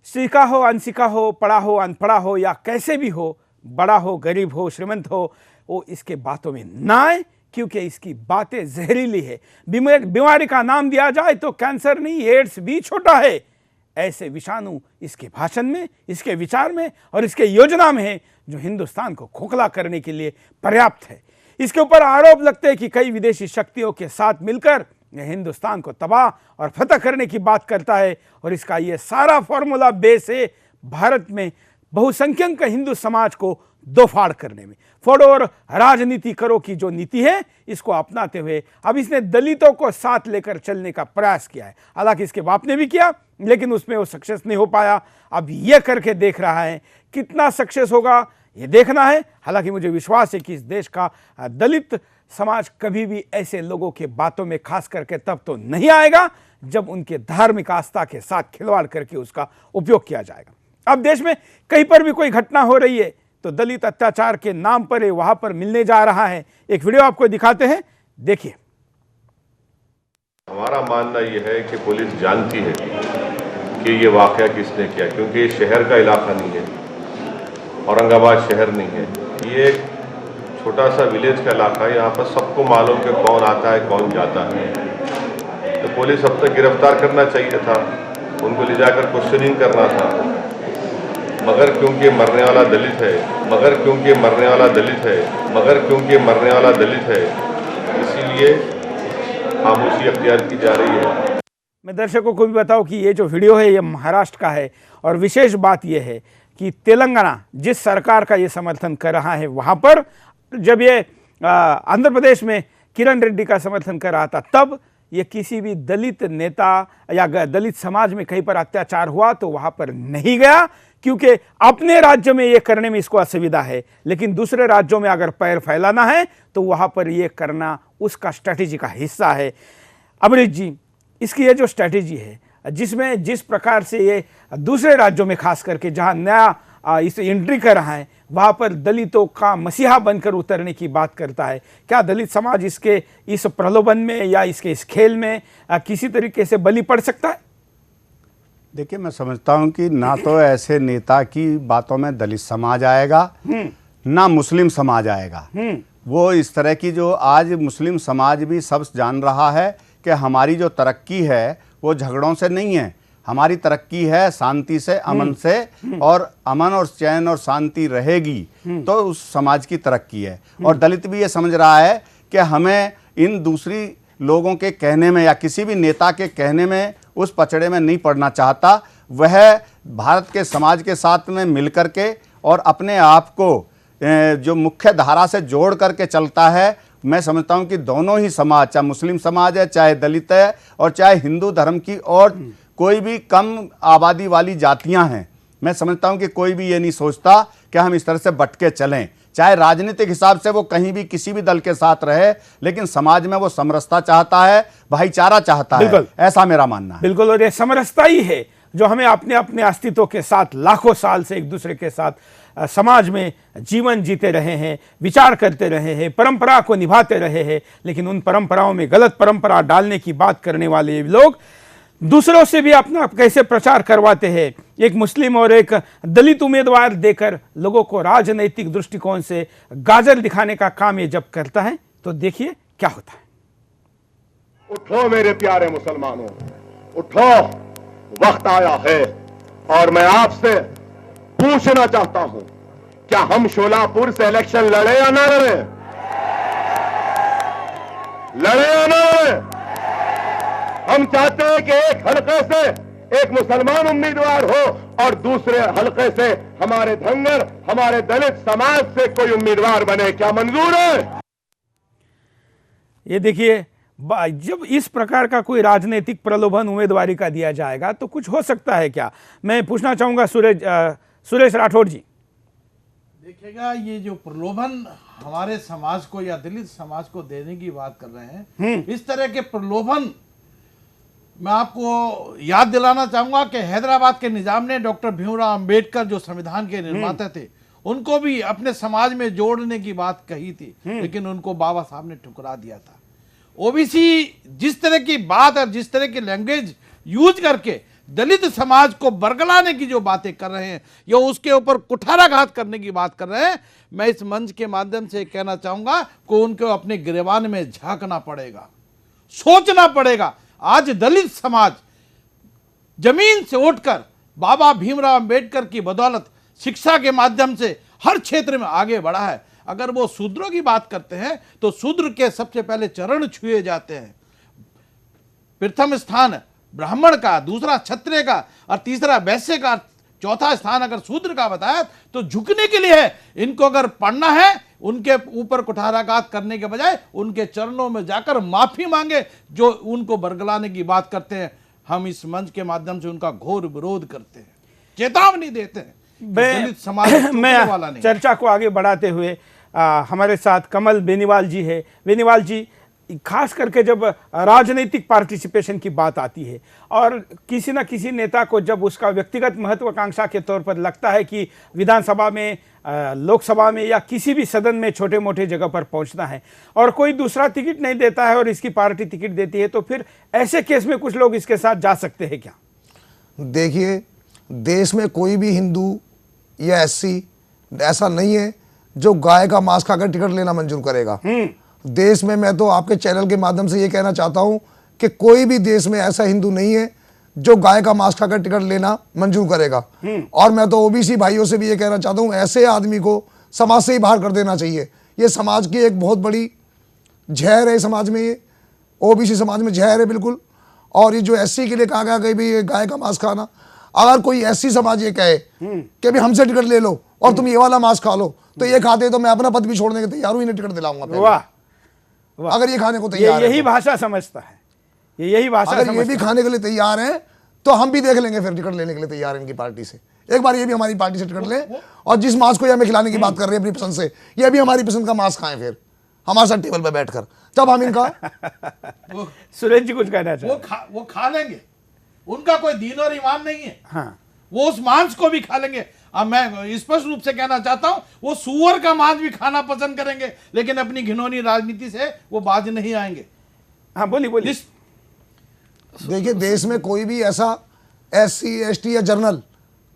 [SPEAKER 1] सीखा हो, अनसीखा हो, पढ़ा हो, अनपढ़ा हो, या कैसे भी हो, बड़ा हो, गरीब हो, श्रीमंत हो, वो इसके बातों में ना आए, क्योंकि इसकी बातें जहरीली है। बीमारी का नाम दिया जाए तो कैंसर नहीं, एड्स भी छोटा है। ऐसे विषाणु इसके भाषण में, इसके विचार में और इसके योजना में है, जो हिंदुस्तान को खोखला करने के लिए पर्याप्त है। इसके ऊपर आरोप लगते हैं कि कई विदेशी शक्तियों के साथ मिलकर यह हिंदुस्तान को तबाह और फतह करने की बात करता है, और इसका यह सारा फॉर्मूला बेस है भारत में बहुसंख्यक हिंदू समाज को दो फाड़ करने में। फोड़ो और राजनीति करो की जो नीति है, इसको अपनाते हुए अब इसने दलितों को साथ लेकर चलने का प्रयास किया है। हालांकि इसके बाप ने भी किया, लेकिन उसमें वो सक्सेस नहीं हो पाया। अब ये करके देख रहा है, कितना सक्सेस होगा ये देखना है। हालांकि मुझे विश्वास है कि इस देश का दलित समाज कभी भी ऐसे लोगों के बातों में खास करके तब तो नहीं आएगा जब उनके धार्मिक आस्था के साथ खिलवाड़ करके उसका उपयोग किया जाएगा। अब देश में कहीं पर भी कोई घटना हो रही है तो दलित अत्याचार के नाम पर वहां पर मिलने जा रहा है। एक वीडियो आपको दिखाते हैं, देखिए।
[SPEAKER 2] हमारा मानना यह है कि पुलिस जानती है कि ये वाकया किसने किया, क्योंकि ये शहर का इलाका नहीं है, औरंगाबाद शहर नहीं है, ये एक छोटा सा विलेज का इलाका है। यहाँ पर सबको मालूम कि कौन आता है कौन जाता है। तो पुलिस अब तक गिरफ्तार करना चाहिए था, उनको ले जाकर क्वेश्चनिंग करना था, मगर क्योंकि मरने वाला दलित है, मगर क्योंकि मरने वाला दलित है, मगर क्योंकि मरने वाला दलित है, इसीलिए खामोशी अख्तियार की जा रही है।
[SPEAKER 1] मैं दर्शकों को भी बताऊं कि ये जो वीडियो है ये महाराष्ट्र का है, और विशेष बात यह है कि तेलंगाना जिस सरकार का ये समर्थन कर रहा है, वहाँ पर जब ये आंध्र प्रदेश में किरण रेड्डी का समर्थन कर रहा था, तब ये किसी भी दलित नेता या दलित समाज में कहीं पर अत्याचार हुआ तो वहाँ पर नहीं गया, क्योंकि अपने राज्य में ये करने में इसको असुविधा है। लेकिन दूसरे राज्यों में अगर पैर फैलाना है तो वहाँ पर ये करना उसका स्ट्रैटेजी का हिस्सा है। अमरीश जी, इसकी ये जो स्ट्रैटेजी है, जिसमें जिस प्रकार से ये दूसरे राज्यों में खास करके जहाँ नया इस एंट्री कर रहा है, वहाँ पर दलितों का मसीहा बनकर उतरने की बात करता है, क्या दलित समाज इसके इस प्रलोभन में या इसके इस खेल में किसी तरीके से बलि पड़ सकता है?
[SPEAKER 3] देखिए, मैं समझता हूं कि ना तो ऐसे नेता की बातों में दलित समाज आएगा, ना मुस्लिम समाज आएगा। वो इस तरह की जो आज मुस्लिम समाज भी सब जान रहा है कि हमारी जो तरक्की है वो झगड़ों से नहीं है, हमारी तरक्की है शांति से, अमन से, और अमन और चैन और शांति रहेगी तो उस समाज की तरक्की है। और दलित भी ये समझ रहा है कि हमें इन दूसरी लोगों के कहने में या किसी भी नेता के कहने में उस पचड़े में नहीं पड़ना चाहता। वह भारत के समाज के साथ में मिल करके और अपने आप को जो मुख्य धारा से जोड़ करके चलता है। मैं समझता हूं कि दोनों ही समाज, चाहे मुस्लिम समाज है, चाहे दलित है, और चाहे हिंदू धर्म की और कोई भी कम आबादी वाली जातियां हैं, मैं समझता हूं कि कोई भी ये नहीं सोचता कि हम इस तरह से बट के चलें, चाहे राजनीतिक हिसाब से वो कहीं भी किसी भी दल के साथ रहे, लेकिन समाज में वो समरसता चाहता है, भाईचारा चाहता है,
[SPEAKER 1] बिल्कुल।
[SPEAKER 3] ऐसा मेरा मानना है।
[SPEAKER 1] बिल्कुल, और ये समरसता ही है जो हमें अपने अपने अस्तित्व के साथ लाखों साल से एक दूसरे के साथ समाज में जीवन जीते रहे हैं, विचार करते रहे हैं, परंपरा को निभाते रहे हैं, लेकिन उन परंपराओं में गलत परंपरा डालने की बात करने वाले लोग दूसरों से भी अपना कैसे प्रचार करवाते हैं। एक मुस्लिम और एक दलित उम्मीदवार देकर लोगों को राजनीतिक दृष्टिकोण से गाजर दिखाने का काम ये जब करता है तो देखिए क्या होता है।
[SPEAKER 2] उठो मेरे प्यारे मुसलमानों, उठो, वक्त आया है। और मैं आपसे पूछना चाहता हूं, क्या हम शोलापुर से इलेक्शन लड़े या ना लड़े? लड़े या ना लड़े? हम चाहते हैं कि एक हलके से एक मुसलमान उम्मीदवार हो और दूसरे हलके से हमारे धंगर, हमारे दलित समाज से कोई उम्मीदवार बने। क्या मंजूर है?
[SPEAKER 1] ये देखिए, जब इस प्रकार का कोई राजनीतिक प्रलोभन उम्मीदवारी का दिया जाएगा तो कुछ हो सकता है क्या? मैं पूछना चाहूंगा सुरेश राठौड़ जी।
[SPEAKER 8] देखिएगा, ये जो प्रलोभन हमारे समाज को या दलित समाज को देने की बात कर रहे हैं, इस तरह के प्रलोभन मैं आपको याद दिलाना चाहूंगा कि हैदराबाद के निजाम ने डॉक्टर भीमराव अंबेडकर जो संविधान के निर्माता थे, उनको भी अपने समाज में जोड़ने की बात कही थी, लेकिन उनको बाबा साहब ने ठुकरा दिया था। ओबीसी जिस तरह की बात और जिस तरह की लैंग्वेज यूज करके दलित समाज को बरगलाने की जो बातें कर रहे हैं या उसके ऊपर कुठाराघात करने की बात कर रहे हैं, मैं इस मंच के माध्यम से कहना चाहूंगा कि उनको अपने गिरेबान में झांकना पड़ेगा, सोचना पड़ेगा। आज दलित समाज जमीन से उठकर बाबा भीमराव अंबेडकर की बदौलत शिक्षा के माध्यम से हर क्षेत्र में आगे बढ़ा है। अगर वो शूद्रों की बात करते हैं तो शूद्र के सबसे पहले चरण छुए जाते हैं। प्रथम स्थान ब्राह्मण का, दूसरा क्षत्रिय का और तीसरा वैश्य का, चौथा स्थान अगर शूद्र का बताया तो झुकने के लिए है। इनको अगर पढ़ना है, उनके ऊपर कुठाराघात करने के बजाय उनके चरणों में जाकर माफी मांगे जो उनको बरगलाने की बात करते हैं। हम इस मंच के माध्यम से उनका घोर विरोध करते हैं, चेतावनी देते हैं। दलित समाज वाला नहीं।
[SPEAKER 1] चर्चा को आगे बढ़ाते हुए हमारे साथ कमल बेनीवाल जी है। बेनीवाल जी, खास करके जब राजनीतिक पार्टिसिपेशन की बात आती है और किसी न किसी नेता को जब उसका व्यक्तिगत महत्वाकांक्षा के तौर पर लगता है कि विधानसभा में, लोकसभा में या किसी भी सदन में छोटे मोटे जगह पर पहुंचना है और कोई दूसरा टिकट नहीं देता है और इसकी पार्टी टिकट देती है, तो फिर ऐसे केस में कुछ लोग इसके साथ जा सकते हैं क्या?
[SPEAKER 6] देखिए, देश में कोई भी हिंदू या एससी ऐसा नहीं है जो गाय का मांस खाकर टिकट लेना मंजूर करेगा। देश में, मैं तो आपके चैनल के माध्यम से ये कहना चाहता हूं कि कोई भी देश में ऐसा हिंदू नहीं है जो गाय का मांस खाकर टिकट लेना मंजूर करेगा। और मैं तो ओबीसी भाइयों से भी ये कहना चाहता हूं, ऐसे आदमी को समाज से ही बाहर कर देना चाहिए। ये समाज की एक बहुत बड़ी जहर है, समाज में ये ओबीसी समाज में जहर है बिल्कुल। और ये जो एससी के लिए कहा गया कि भाई गाय का मांस खाना, अगर कोई एससी समाज ये कहे कि भाई हमसे टिकट ले लो और तुम ये वाला मांस खा लो, तो ये खाते तो मैं अपना पद भी छोड़ने के तैयार हूं, इन्हें टिकट दिलाऊंगा।
[SPEAKER 1] वाह,
[SPEAKER 6] अगर ये खाने को तैयार
[SPEAKER 1] यही भाषा समझता है, यही भाषा
[SPEAKER 6] अगर ये भी खाने के लिए तैयार है तो हम भी देख लेंगे, फिर टिकट लेने के लिए तैयार है इनकी पार्टी से। एक बार ये भी हमारी पार्टी से टिकट ले और जिस मांस को ये हमें खिलाने की बात कर रहे हैं अपनी पसंद से, ये भी हमारी पसंद का मांस खाएं फिर हमारे साथ टेबल पर बैठकर, जब हम इनका
[SPEAKER 1] सुरेश जी कुछ कहना चाहते?
[SPEAKER 8] वो खा लेंगे, उनका कोई दीन और ईमान नहीं है।
[SPEAKER 1] हाँ,
[SPEAKER 8] वो उस मांस को भी खा लेंगे। अब मैं स्पष्ट रूप से कहना चाहता हूं, वो सुअर का मांस भी खाना पसंद करेंगे, लेकिन अपनी घिनौनी राजनीति से वो बाज नहीं आएंगे।
[SPEAKER 1] हाँ, बोलिए।
[SPEAKER 6] देखिए, देश में कोई भी ऐसा एससी एसटी या जर्नल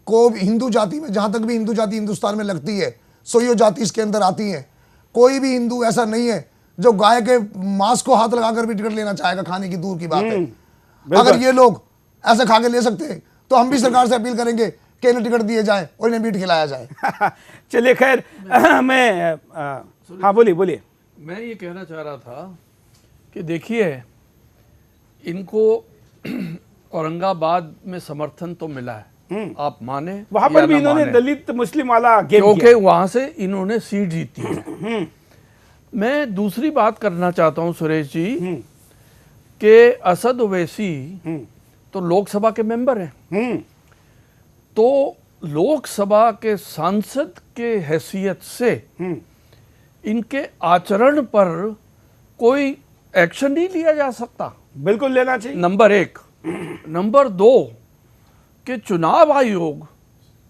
[SPEAKER 6] को हिंदू जाति में, जहां तक भी हिंदू जाति हिंदुस्तान में लगती है, सोयो जाति इसके अंदर आती है, कोई भी हिंदू ऐसा नहीं है जो गाय के मांस को हाथ लगाकर भी टिकट लेना चाहेगा। खाने की दूर की बात है। अगर ये लोग ऐसे खा के ले सकते हैं तो हम भी सरकार से अपील करेंगे कि इन्हें टिकट दिए जाए और इन्हें मीट खिलाया जाए।
[SPEAKER 1] चलिए, खैर, मैं हाँ, बोलिए।
[SPEAKER 4] मैं ये कहना चाह रहा था कि देखिए, इनको औरंगाबाद में समर्थन तो मिला है, आप माने
[SPEAKER 1] वहां पर भी इन्होंने दलित मुस्लिम वाला गेम किया,
[SPEAKER 4] क्योंकि वहां से इन्होंने सीट जीती है। मैं दूसरी बात करना चाहता हूं सुरेश जी कि असद ओवैसी तो लोकसभा के मेंबर हैं, तो लोकसभा के सांसद के हैसियत से इनके आचरण पर कोई एक्शन नहीं लिया जा सकता?
[SPEAKER 1] बिल्कुल लेना चाहिए।
[SPEAKER 4] नंबर एक। नंबर दो कि चुनाव आयोग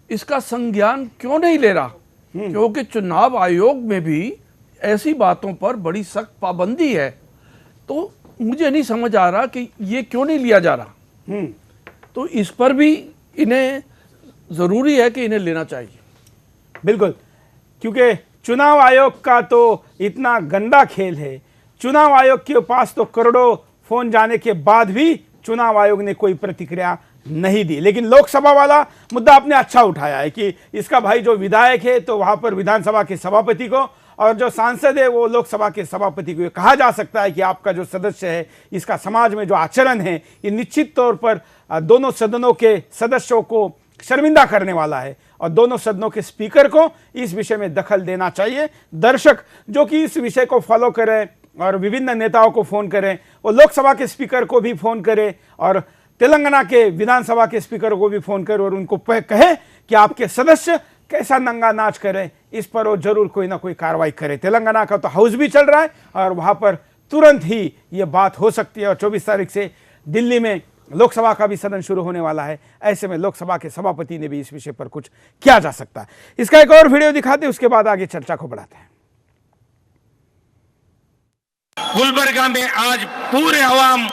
[SPEAKER 4] इसका संज्ञान क्यों नहीं ले रहा? क्योंकि चुनाव आयोग में भी ऐसी बातों पर बड़ी सख्त पाबंदी है। तो मुझे नहीं समझ आ रहा कि ये क्यों नहीं लिया जा रहा। तो इस पर भी इन्हें जरूरी है कि इन्हें लेना चाहिए।
[SPEAKER 1] बिल्कुल, क्योंकि चुनाव आयोग का तो इतना गंदा खेल है। चुनाव आयोग के पास तो करोड़ों फोन जाने के बाद भी चुनाव आयोग ने कोई प्रतिक्रिया नहीं दी। लेकिन लोकसभा वाला मुद्दा आपने अच्छा उठाया है कि इसका भाई जो विधायक है तो वहां पर विधानसभा के सभापति को और जो सांसद है वो लोकसभा के सभापति को ये कहा जा सकता है कि आपका जो सदस्य है इसका समाज में जो आचरण है ये निश्चित तौर पर दोनों सदनों के सदस्यों को शर्मिंदा करने वाला है और दोनों सदनों के स्पीकर को इस विषय में दखल देना चाहिए। दर्शक जो कि इस विषय को फॉलो करें और विभिन्न नेताओं को फोन करें, वो लोकसभा के स्पीकर को भी फोन करें और तेलंगाना के विधानसभा के स्पीकर को भी फोन करें और उनको कहे कि आपके सदस्य कैसा नंगा नाच करें, इस पर वो जरूर कोई ना कोई कार्रवाई करे। तेलंगाना का तो हाउस भी चल रहा है और वहां पर तुरंत ही ये बात हो सकती है और 24 तारीख से दिल्ली में लोकसभा का भी सदन शुरू होने वाला है। ऐसे में लोकसभा के सभापति ने भी इस विषय पर कुछ किया जा सकता है। इसका एक और वीडियो दिखाते हैं, उसके बाद आगे चर्चा को बढ़ाते हैं।
[SPEAKER 9] गुलबर्गा में आज पूरे अवाम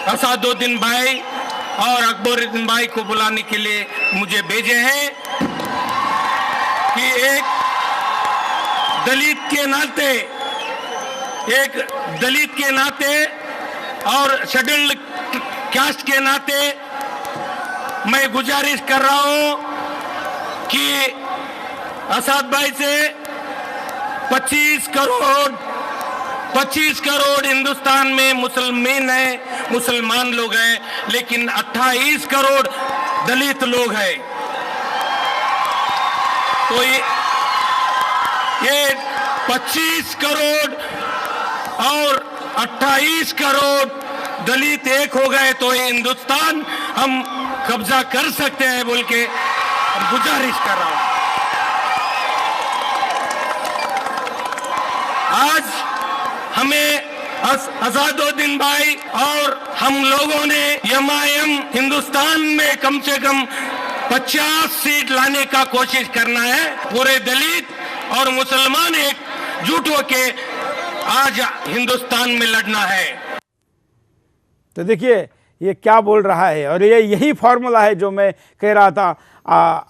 [SPEAKER 9] असदुद्दीन भाई और अकबरुद्दीन भाई को बुलाने के लिए मुझे भेजे हैं कि एक दलित के नाते और शेड्यूल्ड कास्ट के नाते मैं गुजारिश कर रहा हूं कि असद भाई से 25 करोड़ हिंदुस्तान में मुसलमान लोग हैं, लेकिन 28 करोड़ दलित लोग हैं। तो ये 25 करोड़ और 28 करोड़ दलित एक हो गए तो ये हिंदुस्तान हम कब्जा कर सकते हैं बोल के गुजारिश कर रहा हूं। आज हमें असदुद्दीन भाई और हम लोगों ने एमआईएम हिंदुस्तान में कम से कम 50 सीट लाने का कोशिश करना है। पूरे दलित और मुसलमान एकजुट होके आज हिंदुस्तान में लड़ना है।
[SPEAKER 1] तो देखिए ये क्या बोल रहा है और ये यही फॉर्मूला है जो मैं कह रहा था।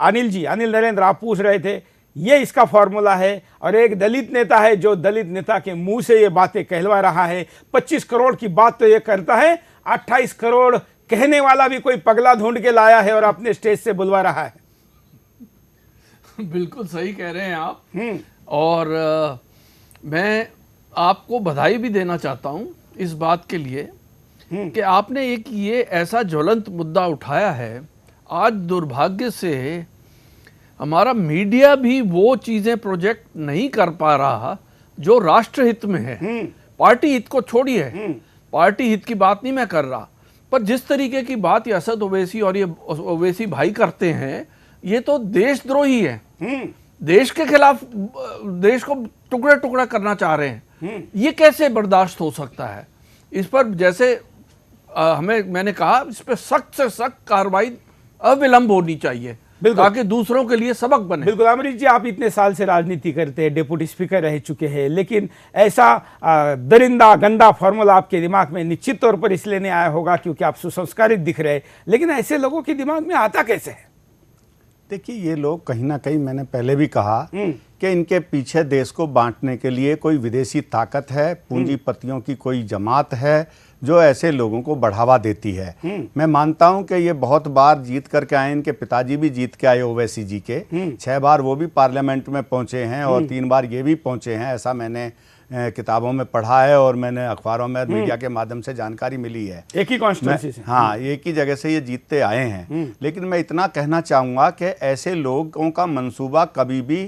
[SPEAKER 1] अनिल नरेंद्र आप पूछ रहे थे, ये इसका फॉर्मूला है और एक दलित नेता है जो दलित नेता के मुंह से ये बातें कहलवा रहा है। 25 करोड़ की बात तो ये करता है, 28 करोड़ कहने वाला भी कोई पगला ढूंढ के लाया है और अपने स्टेज से बुलवा रहा है।
[SPEAKER 4] बिल्कुल सही कह रहे हैं आप। और मैं आपको बधाई भी देना चाहता हूं इस बात के लिए कि आपने एक ये ऐसा ज्वलंत मुद्दा उठाया है। आज दुर्भाग्य से हमारा मीडिया भी वो चीजें प्रोजेक्ट नहीं कर पा रहा जो राष्ट्रहित में है। पार्टी हित को छोड़िए, पार्टी हित की बात नहीं मैं कर रहा, पर जिस तरीके की बात ये असद ओवैसी और ये ओवैसी भाई करते हैं ये तो देशद्रोही है। देश के खिलाफ, देश को टुकड़ा टुकड़ा करना चाह रहे हैं। ये कैसे बर्दाश्त हो सकता है? इस पर जैसे मैंने कहा इस पर सख्त से सख्त कार्रवाई अविलंब होनी चाहिए ताकि दूसरों के लिए सबक बने।
[SPEAKER 1] बिल्कुल अमरीश जी, आप इतने साल से राजनीति करते हैं, डिप्टी स्पीकर रह चुके हैं, लेकिन ऐसा दरिंदा गंदा फॉर्मूला आपके दिमाग में निश्चित तौर पर इसलिए नहीं आया होगा क्योंकि आप सुसंस्कारित दिख रहे, लेकिन ऐसे लोगों के दिमाग में आता कैसे है?
[SPEAKER 3] देखिए ये लोग कहीं ना कहीं, मैंने पहले भी कहा कि इनके पीछे देश को बांटने के लिए कोई विदेशी ताकत है, पूंजीपतियों की कोई जमात है जो ऐसे लोगों को बढ़ावा देती है। मैं मानता हूं कि ये बहुत बार जीत करके आए, इनके पिताजी भी जीत के आए ओवैसी जी के, 6 बार वो भी पार्लियामेंट में पहुंचे हैं और 3 बार ये भी पहुंचे हैं। ऐसा मैंने किताबों में पढ़ा है और मैंने अखबारों में मीडिया के माध्यम से जानकारी मिली है।
[SPEAKER 1] एक ही कॉन्स्टिट्यूंसी से,
[SPEAKER 3] हाँ, एक ही जगह से ये जीतते आए हैं। लेकिन मैं इतना कहना चाहूँगा कि ऐसे लोगों का मंसूबा कभी भी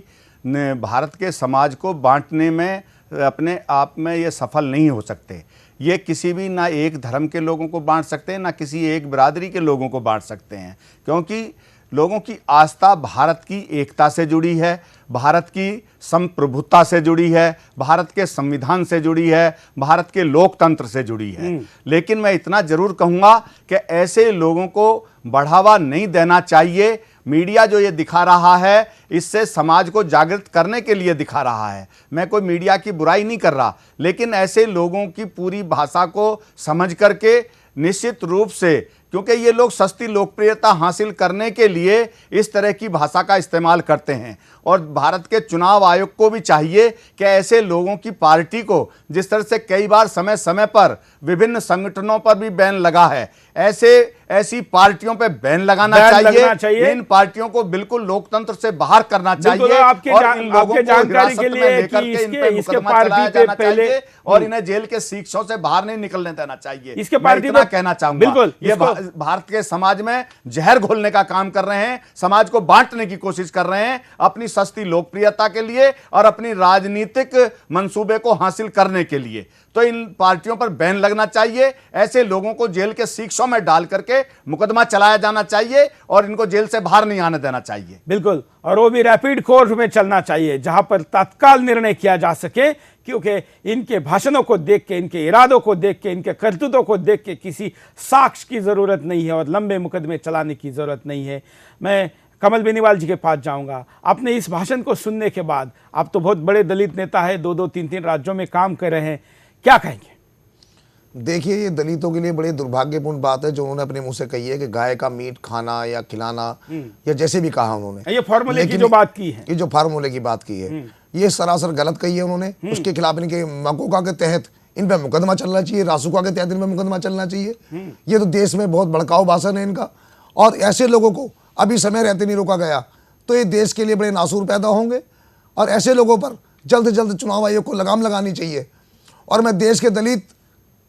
[SPEAKER 3] भारत के समाज को बांटने में अपने आप में ये सफल नहीं हो सकते। ये किसी भी ना एक धर्म के लोगों को बांट सकते हैं, ना किसी एक बिरादरी के लोगों को बांट सकते हैं, क्योंकि लोगों की आस्था भारत की एकता से जुड़ी है, भारत की संप्रभुता से जुड़ी है, भारत के संविधान से जुड़ी है, भारत के लोकतंत्र से जुड़ी है। लेकिन मैं इतना जरूर कहूंगा कि ऐसे लोगों को बढ़ावा नहीं देना चाहिए। मीडिया जो ये दिखा रहा है, इससे समाज को जागृत करने के लिए दिखा रहा है। मैं कोई मीडिया की बुराई नहीं कर रहा, लेकिन ऐसे लोगों की पूरी भाषा को समझ करके निश्चित रूप से, क्योंकि ये लोग सस्ती लोकप्रियता हासिल करने के लिए इस तरह की भाषा का इस्तेमाल करते हैं। और भारत के चुनाव आयोग को भी चाहिए कि ऐसे लोगों की पार्टी को, जिस तरह से कई बार समय समय पर विभिन्न संगठनों पर भी बैन लगा है, ऐसी पार्टियों पे बैन लगाना चाहिए। इन पार्टियों को बिल्कुल लोकतंत्र से बाहर करना चाहिए और इन लोगों को हिरासत में लेकर के इन पे मुकदमा चलाया जाना चाहिए और इन्हें जेल के शिक्षों से बाहर नहीं निकलने देना चाहिए।
[SPEAKER 1] इसके
[SPEAKER 3] मैं
[SPEAKER 1] पार्टी
[SPEAKER 3] इतना कहना चाहूंगा, ये भारत के समाज में जहर घोलने का काम कर रहे हैं, समाज को बांटने की कोशिश कर रहे हैं अपनी सस्ती लोकप्रियता के लिए और अपनी राजनीतिक मंसूबे को हासिल करने के लिए। तो इन पार्टियों पर बैन लगना चाहिए, ऐसे लोगों को जेल के शिक्षों में डाल करके मुकदमा चलाया जाना चाहिए और इनको जेल से बाहर नहीं आने देना चाहिए।
[SPEAKER 1] बिल्कुल, और वो भी रैपिड कोर्ट में चलना चाहिए जहां पर तत्काल निर्णय किया जा सके, क्योंकि इनके भाषणों को देख के, इनके इरादों को देख के, इनके करतूतों को देख के किसी साक्ष्य की जरूरत नहीं है और लंबे मुकदमे चलाने की जरूरत नहीं है। मैं कमल बेनीवाल जी के पास जाऊंगा। आपने इस भाषण को सुनने के बाद, आप तो बहुत बड़े दलित नेता है, 2-2, 3-3 राज्यों में काम कर रहे हैं, क्या कहेंगे?
[SPEAKER 6] देखिए, ये दलितों के लिए बड़ी दुर्भाग्यपूर्ण बात है जो उन्होंने अपने मुंह से कही है कि गाय का मीट खाना या खिलाना या जैसे भी कहा उन्होंने,
[SPEAKER 1] ये फार्मूले की जो बात की है,
[SPEAKER 6] ये जो फार्मूले की बात की है, ये सरासर गलत कही है उन्होंने। उसके खिलाफ इनके मकोका के तहत इन पर मुकदमा चलना चाहिए, रासुका के तहत इन पर मुकदमा चलना चाहिए। ये तो देश में बहुत भड़काऊ भाषण है इनका, और ऐसे लोगों को अभी समय रहते नहीं रोका गया तो ये देश के लिए बड़े नासूर पैदा होंगे। और ऐसे लोगों पर जल्द से जल्द चुनाव आयोग को लगाम लगानी चाहिए। और मैं देश के दलित,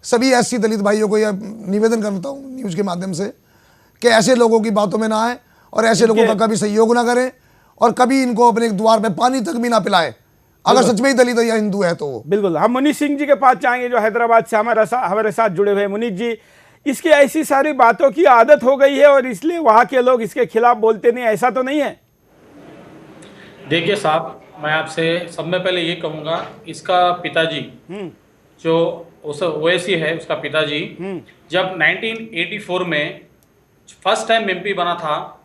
[SPEAKER 6] सभी एससी दलित भाइयों को यह निवेदन करता हूँ न्यूज़ के माध्यम से कि ऐसे लोगों की बातों में ना आए और ऐसे लोगों का कभी सहयोग ना करें और कभी इनको अपने द्वार पे पानी तक भी ना पिलाएं, अगर सच में ही दलित या हिंदू है तो।
[SPEAKER 1] बिल्कुल, हम मुनीष सिंह जी के पास जाएंगे जो हैदराबाद से हमारे साथ जुड़े हुए। मुनीष जी, इसकी ऐसी सारी बातों की आदत हो गई है और इसलिए वहां के लोग इसके खिलाफ बोलते नहीं, ऐसा तो नहीं है?
[SPEAKER 5] देखिए साहब, मैं आपसे सब में पहले ये कहूँगा, इसका पिताजी जो उस ओवैसी है, उसका पिताजी जब 1984 में फर्स्ट टाइम एमपी बना था,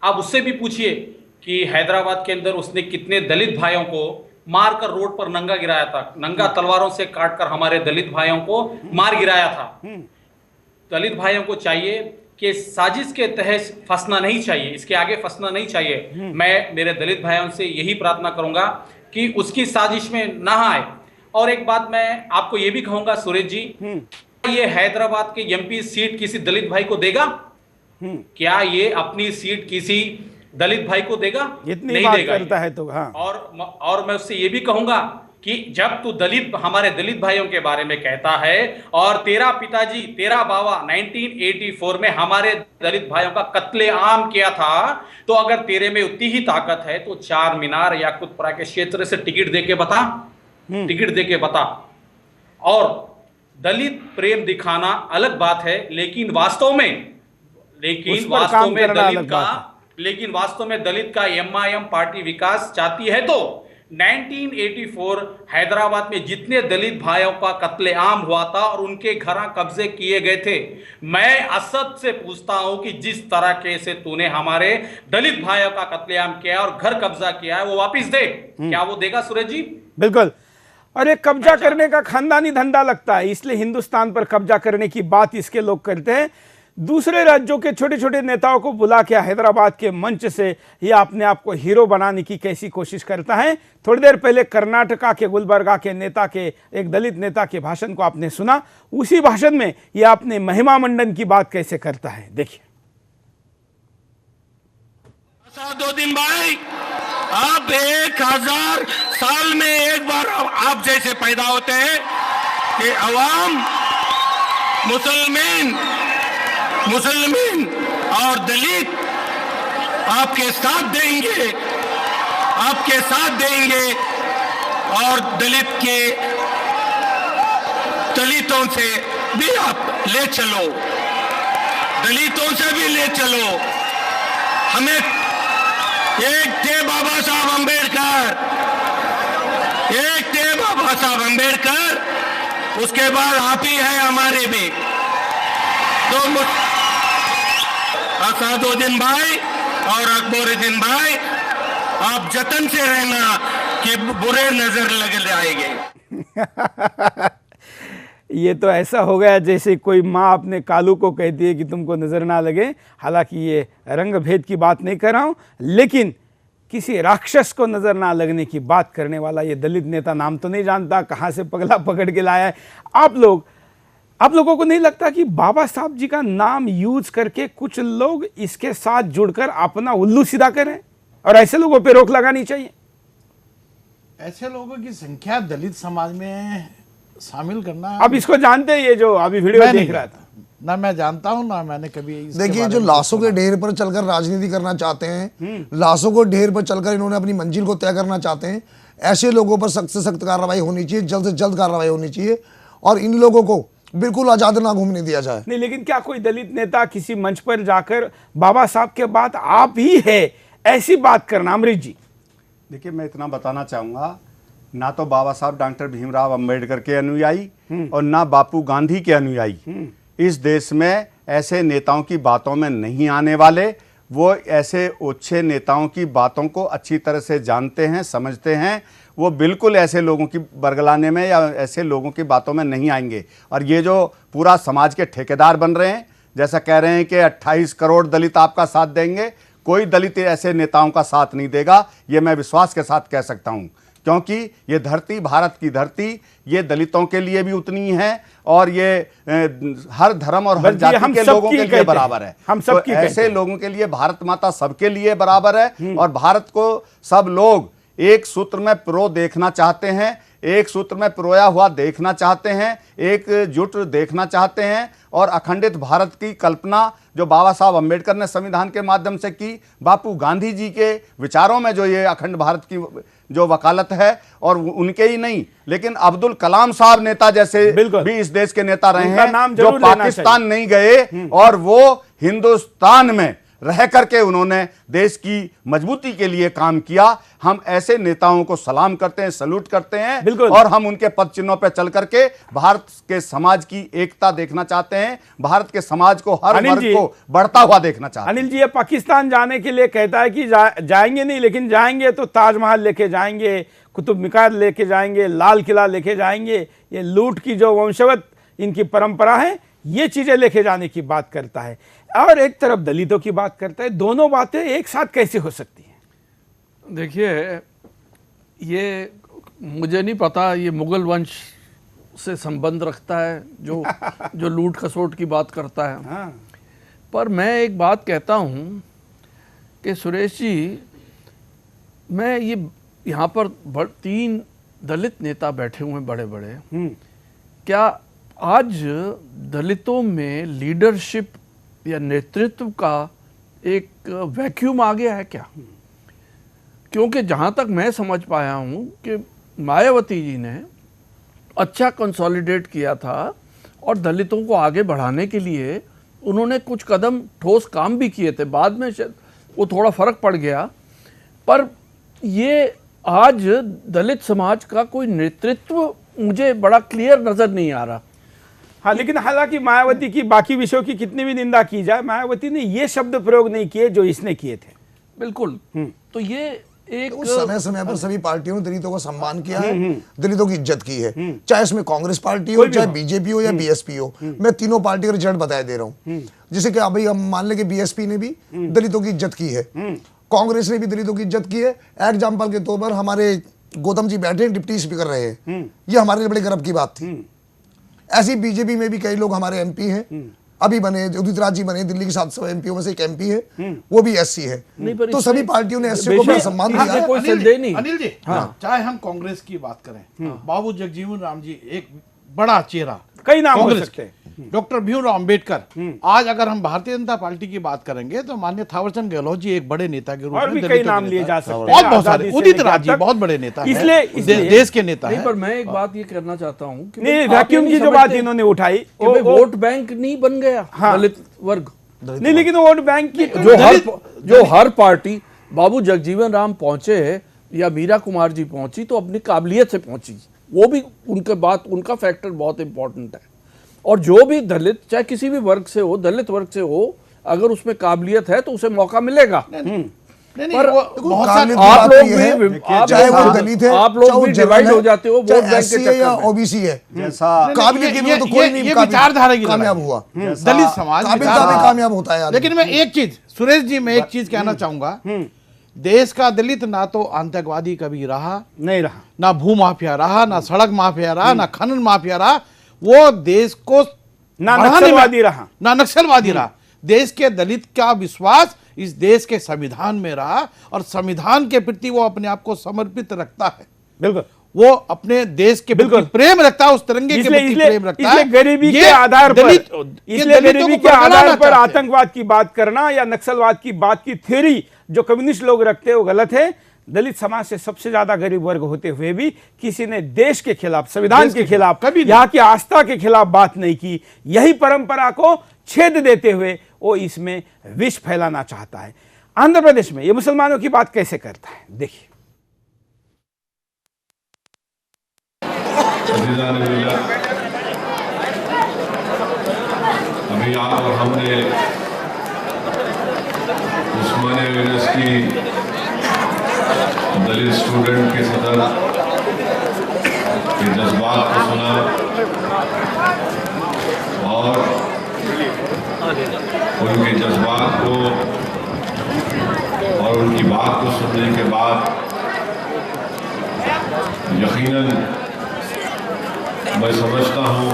[SPEAKER 5] आप उससे भी पूछिए कि हैदराबाद के अंदर उसने कितने दलित भाइयों को मारकर रोड पर नंगा गिराया था, नंगा तलवारों से काटकर हमारे दलित भाइयों को मार गिराया था। दलित भाइयों को चाहिए कि साजिश के तहत फंसना नहीं चाहिए, इसके आगे फंसना नहीं चाहिए। मैं मेरे दलित भाइयों से यही प्रार्थना करूंगा कि उसकी साजिश में ना आए। और एक बात मैं आपको ये भी कहूंगा सुरेश जी, ये हैदराबाद के एमपी सीट किसी दलित भाई को देगा? क्या ये अपनी सीट किसी दलित भाई को देगा?
[SPEAKER 1] नहीं देगा करता है तो। हाँ।
[SPEAKER 5] और मैं उससे ये भी कहूंगा कि जब तू हमारे दलित भाइयों के बारे में कहता है और तेरा पिताजी, तेरा बाबा 1984 में हमारे दलित भाइयों का कत्लेआम किया था, तो अगर तेरे में उतनी ही ताकत है तो चार मीनार या कुतपुरा के क्षेत्र से टिकट देके बता, टिकट देके बता। और दलित प्रेम दिखाना अलग बात है, लेकिन वास्तव में दलित का MIM पार्टी विकास चाहती है तो 1984 हैदराबाद में जितने दलित भाइयों का कत्लेआम हुआ था और उनके घर कब्जे किए गए थे, मैं असद से पूछता हूं कि जिस तरह से तूने हमारे दलित भाइयों का कत्लेआम किया और घर कब्जा किया है, वो वापस दे। क्या वो देगा सुरेश जी?
[SPEAKER 1] बिल्कुल। और एक कब्जा करने का खानदानी धंधा लगता है, इसलिए हिंदुस्तान पर कब्जा करने की बात इसके लोग करते हैं। दूसरे राज्यों के छोटे छोटे नेताओं को बुला के हैदराबाद के मंच से ये अपने आप को हीरो बनाने की कैसी कोशिश करता है। थोड़ी देर पहले कर्नाटका के गुलबर्गा के नेता के, एक दलित नेता के भाषण को आपने सुना। उसी भाषण में ये अपने महिमा मंडन की बात कैसे करता है, देखिए।
[SPEAKER 9] 2 दिन भाई, आप 1000 साल में एक बार आप जैसे पैदा होते हैं कि अवाम, मुसलमान और दलित आपके साथ देंगे और दलितों से भी आप ले चलो, हमें एक थे बाबा साहब अंबेडकर, एक थे बाबा साहब अंबेडकर, उसके बाद आप ही है हमारे भी। तो असदुद्दीन भाई और अकबरुद्दीन भाई, आप जतन से रहना कि बुरे नजर लग जाएंगे।
[SPEAKER 1] ये तो ऐसा हो गया जैसे कोई माँ अपने कालू को कहती है कि तुमको नज़र ना लगे। हालांकि ये रंग भेद की बात नहीं कर रहा हूँ, लेकिन किसी राक्षस को नज़र ना लगने की बात करने वाला ये दलित नेता, नाम तो नहीं जानता, कहाँ से पगला पकड़ के लाया है। आप लोगों को नहीं लगता कि बाबा साहब जी का नाम यूज करके कुछ लोग इसके साथ जुड़कर अपना उल्लू सीधा करें, और ऐसे लोगों पे रोक लगानी चाहिए?
[SPEAKER 8] ऐसे लोगों की संख्या दलित समाज में शामिल करना,
[SPEAKER 1] अब इसको जानते हैं, ये जो अभी वीडियो
[SPEAKER 8] मैं
[SPEAKER 1] देख
[SPEAKER 8] नहीं
[SPEAKER 1] रहा था,
[SPEAKER 8] ना मैं जानता हूं ना मैंने कभी इसके
[SPEAKER 6] देखिए,
[SPEAKER 8] बारे
[SPEAKER 6] जो
[SPEAKER 8] में
[SPEAKER 6] लाशों
[SPEAKER 8] सुना।
[SPEAKER 6] के ढेर पर चलकर राजनीति करना चाहते हैं, लाशों को ढेर पर चलकर इन्होंने अपनी मंजिल को तय करना चाहते हैं, ऐसे लोगों पर सख्त से सख्त कार्रवाई होनी चाहिए, जल्द से जल्द कार्रवाई होनी चाहिए, और इन लोगों को बिल्कुल आजाद ना घूमने दिया जाए।
[SPEAKER 1] नहीं, लेकिन क्या कोई दलित नेता किसी मंच पर जाकर बाबा साहब के बाद आप ही है ऐसी बात करना? अमरीश जी,
[SPEAKER 3] देखिए, मैं इतना बताना चाहूँगा, ना तो बाबा साहब डॉक्टर भीमराव अंबेडकर के अनुयायी और ना बापू गांधी के अनुयायी इस देश में ऐसे नेताओं की बातों में नहीं आने वाले। वो ऐसे ओछे नेताओं की बातों को अच्छी तरह से जानते हैं, समझते हैं। वो बिल्कुल ऐसे लोगों की बरगलाने में या ऐसे लोगों की बातों में नहीं आएंगे। और ये जो पूरा समाज के ठेकेदार बन रहे हैं, जैसा कह रहे हैं कि 28 करोड़ दलित आपका साथ देंगे, कोई दलित ऐसे नेताओं का साथ नहीं देगा। ये मैं विश्वास के साथ कह सकता हूँ, क्योंकि ये धरती, भारत की धरती, ये दलितों के लिए भी उतनी है, और ये हर धर्म और हर जाति के लोगों के लिए बराबर है।
[SPEAKER 1] हम सब
[SPEAKER 3] तो ऐसे लोगों के लिए भारत माता सबके लिए बराबर है, और भारत को सब लोग एक सूत्र में पिरो देखना चाहते हैं, एक सूत्र में पिरोया हुआ देखना चाहते हैं, एकजुट देखना चाहते हैं। और अखंडित भारत की कल्पना जो बाबा साहब अंबेडकर ने संविधान के माध्यम से की, बापू गांधी जी के विचारों में जो ये अखंड भारत की जो वकालत है, और उनके ही नहीं, लेकिन अब्दुल कलाम साहब नेता जैसे भी इस देश के नेता रहे हैं, जो पाकिस्तान नहीं गए और वो हिंदुस्तान में रह करके उन्होंने देश की मजबूती के लिए काम किया। हम ऐसे नेताओं को सलाम करते हैं, सल्यूट करते हैं, और हम उनके पद चिन्हों पर चल करके भारत के समाज की एकता देखना चाहते हैं, भारत के समाज को, हर वर्ग को बढ़ता हुआ देखना चाहते हैं।
[SPEAKER 1] अनिल जी, ये पाकिस्तान जाने के लिए कहता है कि जाएंगे नहीं, लेकिन जाएंगे तो ताजमहल लेके जाएंगे, कुतुब मीनार लेके जाएंगे, लाल किला लेके जाएंगे। ये लूट की जो वंशवत इनकी परंपरा है, ये चीजें लेके जाने की बात करता है, और एक तरफ दलितों की बात करता है। दोनों बातें एक साथ कैसे हो सकती हैं?
[SPEAKER 4] देखिए, ये मुझे नहीं पता ये मुगल वंश से संबंध रखता है जो लूट खसोट की बात करता है।
[SPEAKER 1] हाँ।
[SPEAKER 4] पर मैं एक बात कहता हूँ कि सुरेश जी, मैं ये यहाँ पर 3 दलित नेता बैठे हुए हैं बड़े बड़े, क्या आज दलितों में लीडरशिप या नेतृत्व का एक वैक्यूम आ गया है क्या? क्योंकि जहाँ तक मैं समझ पाया हूँ कि मायावती जी ने अच्छा कंसोलिडेट किया था, और दलितों को आगे बढ़ाने के लिए उन्होंने कुछ कदम ठोस काम भी किए थे। बाद में शायद वो थोड़ा फर्क पड़ गया, पर ये आज दलित समाज का कोई नेतृत्व मुझे बड़ा क्लियर नजर नहीं आ रहा।
[SPEAKER 1] हाँ, लेकिन हालांकि मायावती की बाकी विषयों की कितनी भी निंदा की जाए, मायावती ने ये शब्द प्रयोग नहीं किए जो इसने किए थे।
[SPEAKER 4] बिल्कुल। तो ये एक
[SPEAKER 6] समय समय पर सभी पार्टियों ने दलितों का सम्मान किया है, दलितों की इज्जत की है, चाहे इसमें कांग्रेस पार्टी हो, चाहे बीजेपी हो या बीएसपी हो। मैं तीनों पार्टी का रिजल्ट बताया दे रहा हूँ। जैसे कि अभी हम मान लें कि बीएसपी ने भी दलितों की इज्जत की है, कांग्रेस ने भी दलितों की इज्जत की है। एग्जाम्पल के तौर पर हमारे गौतम जी बैठे डिप्टी स्पीकर रहे हैं, ये हमारे लिए बड़े गर्व की बात थी। ऐसी बीजेपी में भी कई लोग हमारे एमपी हैं, अभी बने उदित राज जी बने, दिल्ली के 700 एमपीओ में से एक एमपी है, वो भी एससी है। तो सभी पार्टियों ने एससी को बड़ा सम्मान दिया है।
[SPEAKER 8] अनिल जी, चाहे हम कांग्रेस की बात करें, बाबू जगजीवन राम जी एक बड़ा चेहरा,
[SPEAKER 1] कई नाम हो सकते हैं,
[SPEAKER 8] डॉक्टर भीमराव अंबेडकर। आज अगर हम भारतीय जनता पार्टी की बात करेंगे तो माननीय थावरचंद गहलोत जी एक बड़े नेता के रूप में,
[SPEAKER 1] और भी कई नाम लिए जा सकते हैं,
[SPEAKER 8] बहुत सारे, उदित राज जी बहुत बड़े नेता हैं,
[SPEAKER 1] इसलिए
[SPEAKER 8] देश के नेता
[SPEAKER 4] नहीं।
[SPEAKER 8] हैं।
[SPEAKER 4] पर मैं एक बात ये करना चाहता हूँ कि
[SPEAKER 1] नहीं, वैक्यूम की जो बात इन्होंने उठाई,
[SPEAKER 4] वोट बैंक नहीं बन गया दलित वर्ग।
[SPEAKER 1] नहीं, लेकिन वोट बैंक की
[SPEAKER 4] जो हर पार्टी, बाबू जगजीवन राम पहुंचे या मीरा कुमार जी पहुंची तो अपनी काबिलियत से पहुंची, वो भी उनके बात, उनका फैक्टर बहुत इंपॉर्टेंट है। और जो भी दलित, चाहे किसी भी वर्ग से हो, दलित वर्ग से हो, अगर उसमें काबिलियत है तो उसे मौका मिलेगा। पर
[SPEAKER 8] बहुत सारे
[SPEAKER 4] आप लोग भी,
[SPEAKER 6] चाहे वो दलित है,
[SPEAKER 4] आप लोग भी डिवाइड हो जाते हो वोट बैंक के चक्कर
[SPEAKER 6] या
[SPEAKER 4] में।
[SPEAKER 6] ओबीसी है।
[SPEAKER 3] जैसा
[SPEAKER 6] काबिलियत के बिना तो कोई नहीं
[SPEAKER 8] ये विचारधारा की
[SPEAKER 6] कामयाब
[SPEAKER 8] लड़ाई।
[SPEAKER 6] हुआ।
[SPEAKER 8] दलित समाज
[SPEAKER 6] काबिलियत में कामयाब होता है आदमी।
[SPEAKER 8] लेकिन मैं एक चीज, सुरेश जी, मैं एक चीज कहना चाहूंगा, देश का दलित ना तो आतंकवादी कभी रहा,
[SPEAKER 1] नहीं रहा,
[SPEAKER 8] ना भू माफिया रहा, ना सड़क माफिया रहा, ना खनन माफिया रहा, वो देश को
[SPEAKER 1] ना
[SPEAKER 8] बढ़ाने में-
[SPEAKER 1] नक्सलवादी रहा,
[SPEAKER 8] ना नक्सलवादी रहा। देश के दलित का विश्वास इस देश के संविधान में रहा और संविधान के प्रति वो अपने आप को समर्पित रखता है।
[SPEAKER 1] बिल्कुल।
[SPEAKER 8] वो अपने देश के प्रति
[SPEAKER 1] बिल्कुल।
[SPEAKER 8] प्रेम रखता है, उस तिरंगे के प्रति प्रेम रखता है।
[SPEAKER 1] इसलिए गरीबी
[SPEAKER 8] ये
[SPEAKER 1] के आधार पर,
[SPEAKER 8] दलित- ये
[SPEAKER 1] इसलिए
[SPEAKER 8] दलितों
[SPEAKER 1] गरीबी
[SPEAKER 8] को
[SPEAKER 1] के आधार
[SPEAKER 8] बरगलाना
[SPEAKER 1] पर
[SPEAKER 8] चाहते हैं।
[SPEAKER 1] आतंकवाद की बात करना या नक्सलवाद की बात की थ्योरी जो कम्युनिस्ट लोग रखते हैं वो गलत है। दलित समाज से सबसे ज्यादा गरीब वर्ग होते हुए भी किसी ने देश के खिलाफ, संविधान के खिलाफ,
[SPEAKER 8] कभी नहीं।
[SPEAKER 1] यहाँ की आस्था के खिलाफ बात नहीं की। यही परंपरा को छेद देते हुए वो इसमें विष फैलाना चाहता है। आंध्र प्रदेश में ये मुसलमानों की बात कैसे करता है, देखिए।
[SPEAKER 2] अभी आप और हमने उस्मानिया यूनिवर्सिटी दलित स्टूडेंट के सदर के जज्बात को सुना और उनके जज्बात को और उनकी बात को सुनने के बाद यकीनन मैं समझता हूँ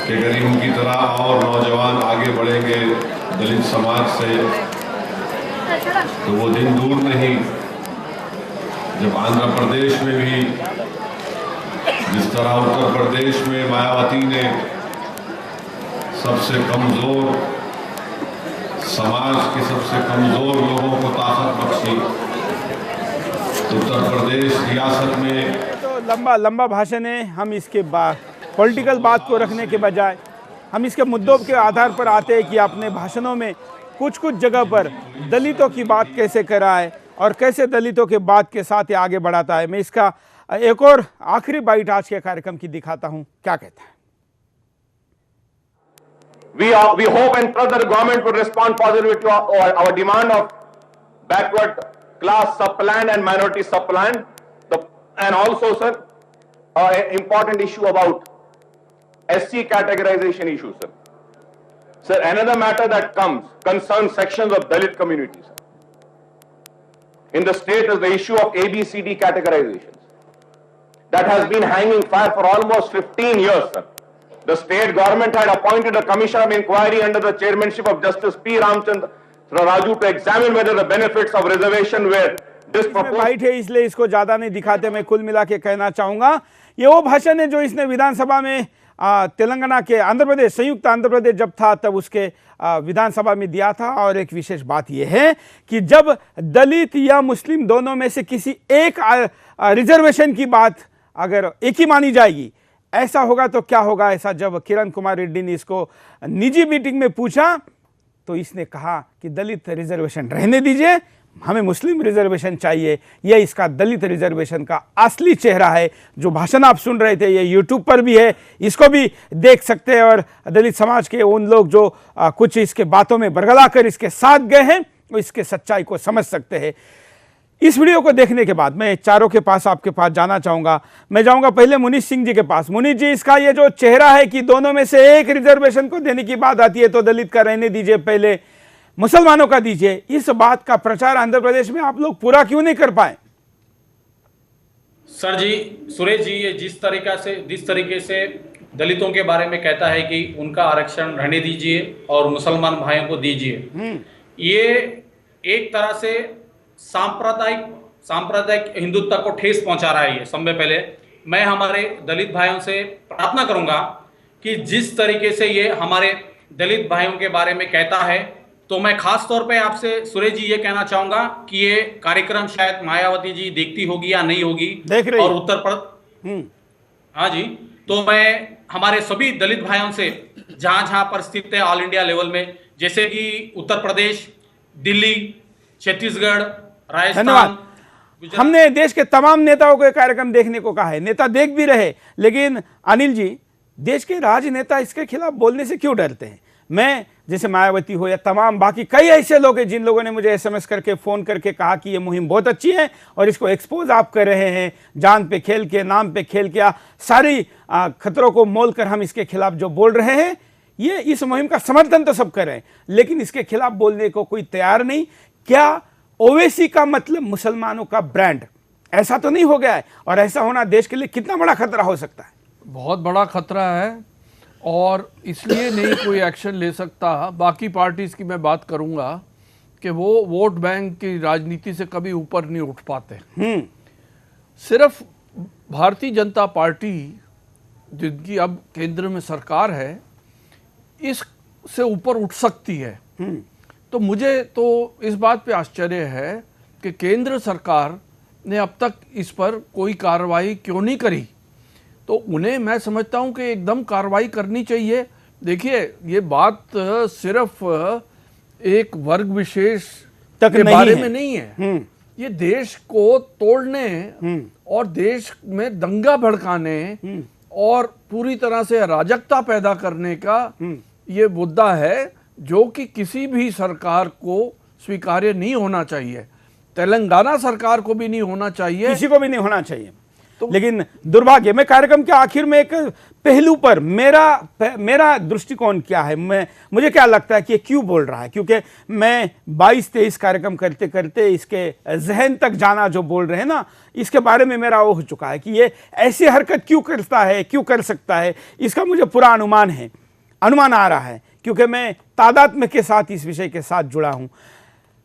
[SPEAKER 2] कि अगर इनकी तरह और नौजवान आगे बढ़ेंगे दलित समाज से तो वो दिन दूर नहीं जब आंध्र प्रदेश में भी जिस तरह उत्तर प्रदेश में मायावती ने सबसे कमजोर समाज के सबसे कमजोर लोगों को ताकत बख्शी, उत्तर प्रदेश रियासत में
[SPEAKER 1] तो लंबा भाषण है। हम इसके बाद पॉलिटिकल बात को रखने के बजाय हम इसके मुद्दों के आधार पर आते हैं कि आपने भाषणों में कुछ जगह पर दलितों की बात कैसे कराए और कैसे दलितों के बात के साथ ये आगे बढ़ाता है। मैं इसका एक और आखिरी बाइट आज के कार्यक्रम की दिखाता हूं, क्या कहता है।
[SPEAKER 7] We hope and trust that the government will respond positively to our demand of backward class sub-plan and minority sub-plan. And also, sir, an important issue about SC categorization issue, sir. Sir, another matter that concerns sections of Dalit communities in the state is the issue of ABCD categorizations. That has been hanging fire for almost 15 years, sir. The state government had appointed a commission of inquiry under the chairmanship of Justice P. Ramchandra Raju to examine whether the benefits of reservation were disproportionate.
[SPEAKER 1] Bite है इसलिए इसको ज्यादा नहीं दिखाते। मैं कुल मिला के कहना चाहूंगा ये वो भाषण है जो इसने विधानसभा में तेलंगाना के आंध्र प्रदेश, संयुक्त आंध्र प्रदेश जब था तब उसके विधानसभा में दिया था। और एक विशेष बात यह है कि जब दलित या मुस्लिम दोनों में से किसी एक रिजर्वेशन की बात अगर एक ही मानी जाएगी, ऐसा होगा तो क्या होगा। ऐसा जब किरण कुमार रेड्डी ने इसको निजी मीटिंग में पूछा तो इसने कहा कि दलित रिजर्वेशन रहने दीजिए, हमें मुस्लिम रिजर्वेशन चाहिए। यह इसका दलित रिजर्वेशन का असली चेहरा है। जो भाषण आप सुन रहे थे ये यूट्यूब पर भी है, इसको भी देख सकते हैं। और दलित समाज के उन लोग जो कुछ इसके बातों में बरगला कर इसके साथ गए हैं वो इसके सच्चाई को समझ सकते हैं। इस वीडियो को देखने के बाद मैं चारों के पास, आपके पास जाना चाहूंगा। मैं जाऊंगा पहले मुनीष सिंह जी के पास। मुनीष जी, इसका ये जो चेहरा है कि दोनों में से एक रिजर्वेशन को देने की बात आती है तो दलित का रहने दीजिए, पहले मुसलमानों का दीजिए, इस बात का प्रचार आंध्र प्रदेश में आप लोग पूरा क्यों नहीं कर पाए?
[SPEAKER 5] सर जी, सुरेश जी, ये जिस तरीके से दलितों के बारे में कहता है कि उनका आरक्षण रहने दीजिए और मुसलमान भाइयों को दीजिए, ये एक तरह से सांप्रदायिक हिंदुत्व को ठेस पहुंचा रहा है। ये समय पहले मैं हमारे दलित भाइयों से प्रार्थना करूंगा कि जिस तरीके से ये हमारे दलित भाइयों के बारे में कहता है, तो मैं खास तौर पे आपसे सुरेश जी ये कहना चाहूंगा कि ये कार्यक्रम शायद मायावती जी देखती होगी या नहीं होगी,
[SPEAKER 1] देख रही
[SPEAKER 5] और उत्तर प्रदेश, हाँ जी, तो मैं हमारे सभी दलित भाइयों से जहां जहां पर स्थित है ऑल इंडिया लेवल में, जैसे कि उत्तर प्रदेश, दिल्ली, छत्तीसगढ़, राजस्थान,
[SPEAKER 1] धन्यवाद।
[SPEAKER 5] गुजरात।
[SPEAKER 1] हमने देश के तमाम नेताओं को ये कार्यक्रम देखने को कहा है, नेता देख भी रहे, लेकिन अनिल जी, देश के राजनेता इसके खिलाफ बोलने से क्यों डरते हैं? मैं जैसे मायावती हो या तमाम बाकी कई ऐसे लोग हैं जिन लोगों ने मुझे एसएमएस करके फ़ोन करके कहा कि ये मुहिम बहुत अच्छी है और इसको एक्सपोज आप कर रहे हैं, जान पे खेल के, नाम पे खेल के, सारी खतरों को मोल कर हम इसके खिलाफ जो बोल रहे हैं, ये इस मुहिम का समर्थन तो सब कर रहे हैं, लेकिन इसके खिलाफ बोलने को कोई तैयार नहीं। क्या ओवैसी का मतलब मुसलमानों का ब्रांड? ऐसा तो नहीं हो गया है, और ऐसा होना देश के लिए कितना बड़ा खतरा हो सकता है?
[SPEAKER 4] बहुत बड़ा खतरा है, और इसलिए नहीं कोई एक्शन ले सकता। बाकी पार्टीज की मैं बात करूंगा कि वो वोट बैंक की राजनीति से कभी ऊपर नहीं उठ पाते। सिर्फ भारतीय जनता पार्टी, जिनकी अब केंद्र में सरकार है, इससे ऊपर उठ सकती है। तो मुझे तो इस बात पे आश्चर्य है कि केंद्र सरकार ने अब तक इस पर कोई कार्रवाई क्यों नहीं करी। तो उन्हें मैं समझता हूं कि एकदम कार्रवाई करनी चाहिए। देखिए, ये बात सिर्फ एक वर्ग विशेष के बारे में नहीं है, ये देश को तोड़ने और देश में दंगा भड़काने और पूरी तरह से अराजकता पैदा करने का ये मुद्दा है, जो कि किसी भी सरकार को स्वीकार्य नहीं होना चाहिए। तेलंगाना सरकार को भी नहीं होना चाहिए,
[SPEAKER 1] किसी को भी नहीं होना चाहिए। लेकिन दुर्भाग्य, मैं कार्यक्रम के आखिर में एक पहलू पर मेरा दृष्टिकोण क्या है, मुझे क्या लगता है कि ये क्यों बोल रहा है, क्योंकि मैं 22-23 कार्यक्रम करते करते इसके जहन तक जाना जो बोल रहे हैं ना, इसके बारे में मेरा वो हो चुका है कि ये ऐसी हरकत क्यों करता है, क्यों कर सकता है। इसका मुझे पूरा अनुमान आ रहा है, क्योंकि मैं तादात्म्य के साथ इस विषय के साथ जुड़ा हूँ।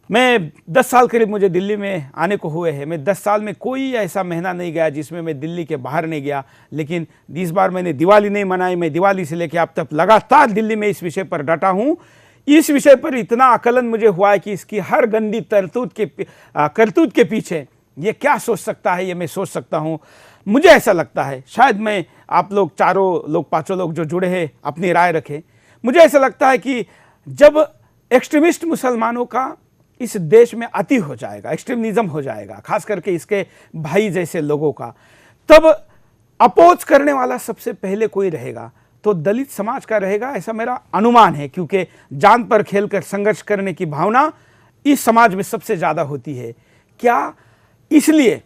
[SPEAKER 1] मैं 10 साल करीब मुझे दिल्ली में आने को हुए हैं। मैं 10 साल में कोई ऐसा महीना नहीं गया जिसमें मैं दिल्ली के बाहर नहीं गया। लेकिन इस बार मैंने दिवाली नहीं मनाई। मैं दिवाली से लेकर अब तक लगातार दिल्ली में इस विषय पर डटा हूँ। इस विषय पर इतना आकलन मुझे हुआ है कि इसकी हर गंदी करतूत के पीछे ये क्या सोच सकता है, ये मैं सोच सकता हूँ। मुझे ऐसा लगता है, शायद मैं आप लोग चारों लोग, पाँचों लोग जो जुड़े हैं अपनी राय रखें। मुझे ऐसा लगता है कि जब एक्सट्रीमिस्ट मुसलमानों का इस देश में अति हो जाएगा, एक्सट्रीमिज्म हो जाएगा, खास करके इसके भाई जैसे लोगों का, तब अपोज करने वाला सबसे पहले कोई रहेगा तो दलित समाज का रहेगा, ऐसा मेरा अनुमान है। क्योंकि जान पर खेलकर संघर्ष करने की भावना इस समाज में सबसे ज्यादा होती है। क्या इसलिए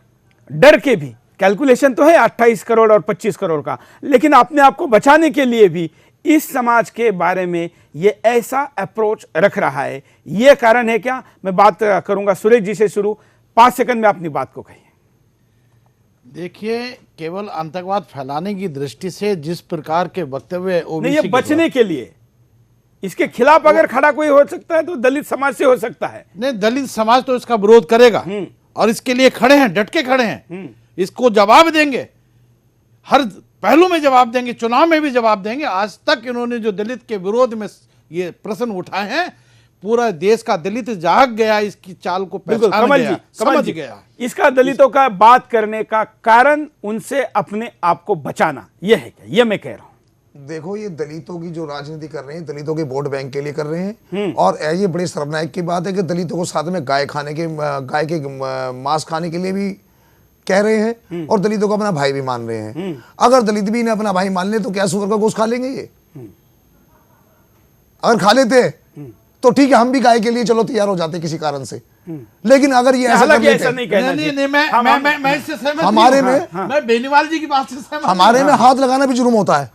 [SPEAKER 1] डर के भी, कैलकुलेशन तो है 28 करोड़ और 25 करोड़ का, लेकिन अपने आप को बचाने के लिए भी इस समाज के बारे में ये ऐसा अप्रोच रख रहा है। ये कारण है क्या? मैं बात करूंगा सुरेश जी से शुरू। 5 सेकंड में अपनी बात को कहिए।
[SPEAKER 8] देखिए, केवल आतंकवाद फैलाने की दृष्टि से जिस प्रकार के वक्तव्य
[SPEAKER 1] नहीं, ये बचने के लिए, इसके खिलाफ अगर खड़ा कोई हो सकता है तो दलित समाज से हो सकता है।
[SPEAKER 8] नहीं, दलित समाज तो इसका विरोध करेगा और इसके लिए खड़े हैं, डट के खड़े हैं। इसको जवाब देंगे, हर पहलू में जवाब देंगे, चुनाव में भी जवाब देंगे। आज तक इन्होंने जो दलित के विरोध में ये प्रश्न उठाए हैं, पूरा देश का दलित जाग गया, इसकी चाल को पहचान गया, समझ गया।
[SPEAKER 1] इसका दलितों का बात करने का कारण उनसे अपने आप को बचाना, यह है क्या? ये मैं कह रहा हूं।
[SPEAKER 6] देखो, ये दलितों की जो राजनीति कर रहे हैं, दलितों के वोट बैंक के लिए कर रहे हैं। और ये बड़ी शर्मनाक की बात है कि दलितों को साथ में गाय के मांस खाने के लिए भी कह रहे हैं और दलितों को अपना भाई भी मान रहे हैं। अगर दलित भी इन्हें अपना भाई मान ले तो क्या सुअर का गोश्त खा लेंगे ये? अगर खा लेते तो ठीक है, हम भी गाय के लिए चलो तैयार हो जाते किसी कारण से। लेकिन अगर ये ऐसा कर लेते,
[SPEAKER 8] मैं इससे सहमत
[SPEAKER 6] हमारे में,
[SPEAKER 8] मैं बेनीवाल जी की बात से सहमत,
[SPEAKER 6] हमारे में हाथ लगाना भी जुर्म होता है।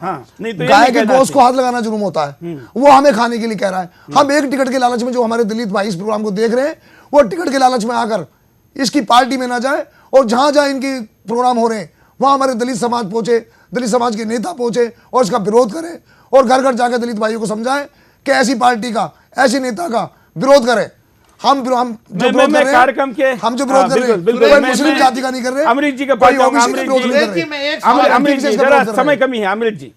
[SPEAKER 6] गाय के गोश्त को हाथ लगाना जुर्म होता है। वो हमें खाने के लिए कह रहा है। हम एक टिकट के लालच में, जो हमारे दलित भाई इस प्रोग्राम को देख रहे हैं, वो टिकट के लालच में आकर इसकी पार्टी में ना जाए और जहां जहां इनके प्रोग्राम हो रहे हैं वहां हमारे दलित समाज पहुंचे, दलित समाज के नेता पहुंचे और इसका विरोध करें और घर घर जाकर दलित भाइयों को समझाएं कि ऐसी पार्टी का, ऐसे नेता का विरोध करें। हम जो विरोध कर रहे हैं, हम जो विरोध कर रहे हैं, कोई मुस्लिम जाति का नहीं कर रहे।
[SPEAKER 1] अमृत जी का समय कमी है। अमृत जी,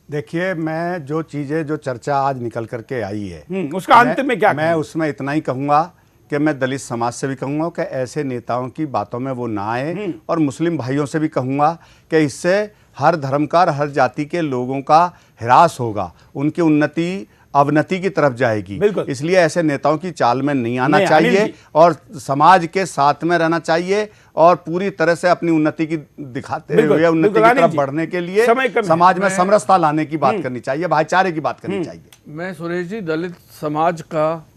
[SPEAKER 3] देखिए, मैं जो चीजें, जो चर्चा आज निकल करके आई है,
[SPEAKER 1] उसका अंत में क्या,
[SPEAKER 3] मैं उसमें इतना ही कहूंगा कि मैं दलित समाज से भी कहूंगा कि ऐसे नेताओं की बातों में वो ना आए, और मुस्लिम भाइयों से भी कहूंगा कि इससे हर धर्म का, हर जाति के लोगों का ह्रास होगा, उनकी उन्नति अवनति की तरफ जाएगी।
[SPEAKER 1] बिल्कुल।
[SPEAKER 3] इसलिए ऐसे नेताओं की चाल में नहीं आना
[SPEAKER 1] नहीं, अनिल
[SPEAKER 3] चाहिए
[SPEAKER 1] जी।
[SPEAKER 3] और समाज के साथ में रहना चाहिए और पूरी तरह से अपनी उन्नति की दिखाते
[SPEAKER 1] बिल्कुल,
[SPEAKER 3] हुए उन्नति
[SPEAKER 1] बिल्कुल,
[SPEAKER 3] की
[SPEAKER 1] अनिल
[SPEAKER 3] तरफ
[SPEAKER 1] जी।
[SPEAKER 3] बढ़ने के लिए
[SPEAKER 1] समय कम है।
[SPEAKER 3] समाज में समरसता लाने की बात करनी चाहिए, भाईचारे की बात करनी चाहिए।
[SPEAKER 4] मैं सुरेश जी दलित समाज का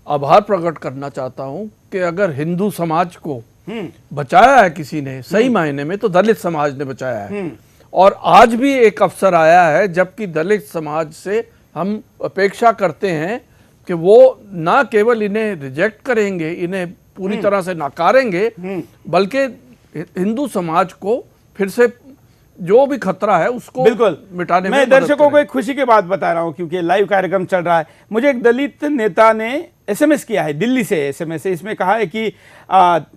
[SPEAKER 4] आभार प्रकट करना चाहता हूं कि अगर हिंदू समाज को बचाया है किसी ने सही मायने में तो दलित समाज ने बचाया है। और आज भी एक अवसर आया है जबकि दलित समाज से हम अपेक्षा करते हैं कि वो ना केवल इन्हें रिजेक्ट करेंगे, इन्हें पूरी तरह से नकारेंगे, बल्कि हिंदू समाज को फिर से जो भी खतरा है उसको
[SPEAKER 1] बिल्कुल
[SPEAKER 4] मिटाने में
[SPEAKER 1] मैं
[SPEAKER 4] मदद
[SPEAKER 1] दर्शकों को
[SPEAKER 4] करें।
[SPEAKER 1] एक खुशी की बात बता रहा हूं क्योंकि लाइव कार्यक्रम चल रहा है। मुझे एक दलित नेता ने एसएमएस किया है, दिल्ली से एसएमएस है। इसमें कहा है कि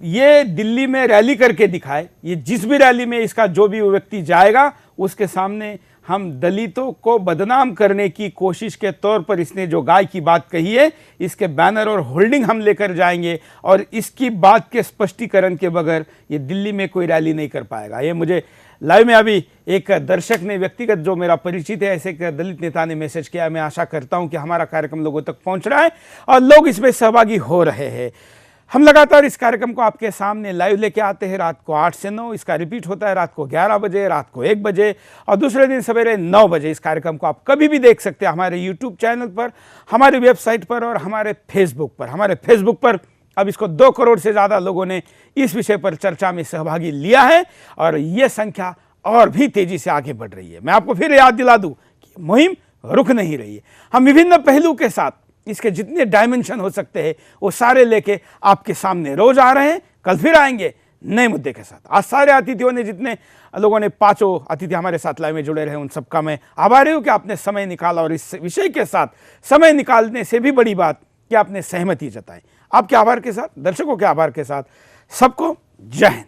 [SPEAKER 1] ये दिल्ली में रैली करके दिखाए, ये जिस भी रैली में इसका जो भी व्यक्ति जाएगा उसके सामने हम दलितों को बदनाम करने की कोशिश के तौर पर इसने जो गाय की बात कही है इसके बैनर और होल्डिंग हम लेकर जाएंगे और इसकी बात के स्पष्टीकरण के बगैर ये दिल्ली में कोई रैली नहीं कर पाएगा। ये मुझे लाइव में अभी एक दर्शक ने, व्यक्तिगत जो मेरा परिचित है, ऐसे एक दलित नेता ने मैसेज किया। मैं आशा करता हूं कि हमारा कार्यक्रम लोगों तक पहुंच रहा है और लोग इसमें सहभागी हो रहे हैं। हम लगातार इस कार्यक्रम को आपके सामने लाइव लेके आते हैं रात को 8 से 9, इसका रिपीट होता है रात को 11 बजे, रात को 1 बजे और दूसरे दिन सवेरे 9 बजे। इस कार्यक्रम को आप कभी भी देख सकते हैं हमारे यूट्यूब चैनल पर, हमारी वेबसाइट पर और हमारे फेसबुक पर। हमारे फेसबुक पर अब इसको 2 करोड़ से ज़्यादा लोगों ने इस विषय पर चर्चा में सहभागी लिया है और ये संख्या और भी तेजी से आगे बढ़ रही है। मैं आपको फिर याद दिला दूं कि मुहिम रुक नहीं रही है। हम विभिन्न पहलू के साथ इसके जितने डायमेंशन हो सकते हैं वो सारे लेके आपके सामने रोज आ रहे हैं। कल फिर आएंगे नए मुद्दे के साथ। आज सारे अतिथियों ने, जितने लोगों ने, 5 अतिथि हमारे साथ लाइव में जुड़े रहे, उन सबका मैं आभारी हूं कि आपने समय निकाला और इस विषय के साथ समय निकालने से भी बड़ी बात कि आपने सहमति जताई। आपके आभार के साथ, दर्शकों के आभार के साथ, सबको जय हिंद।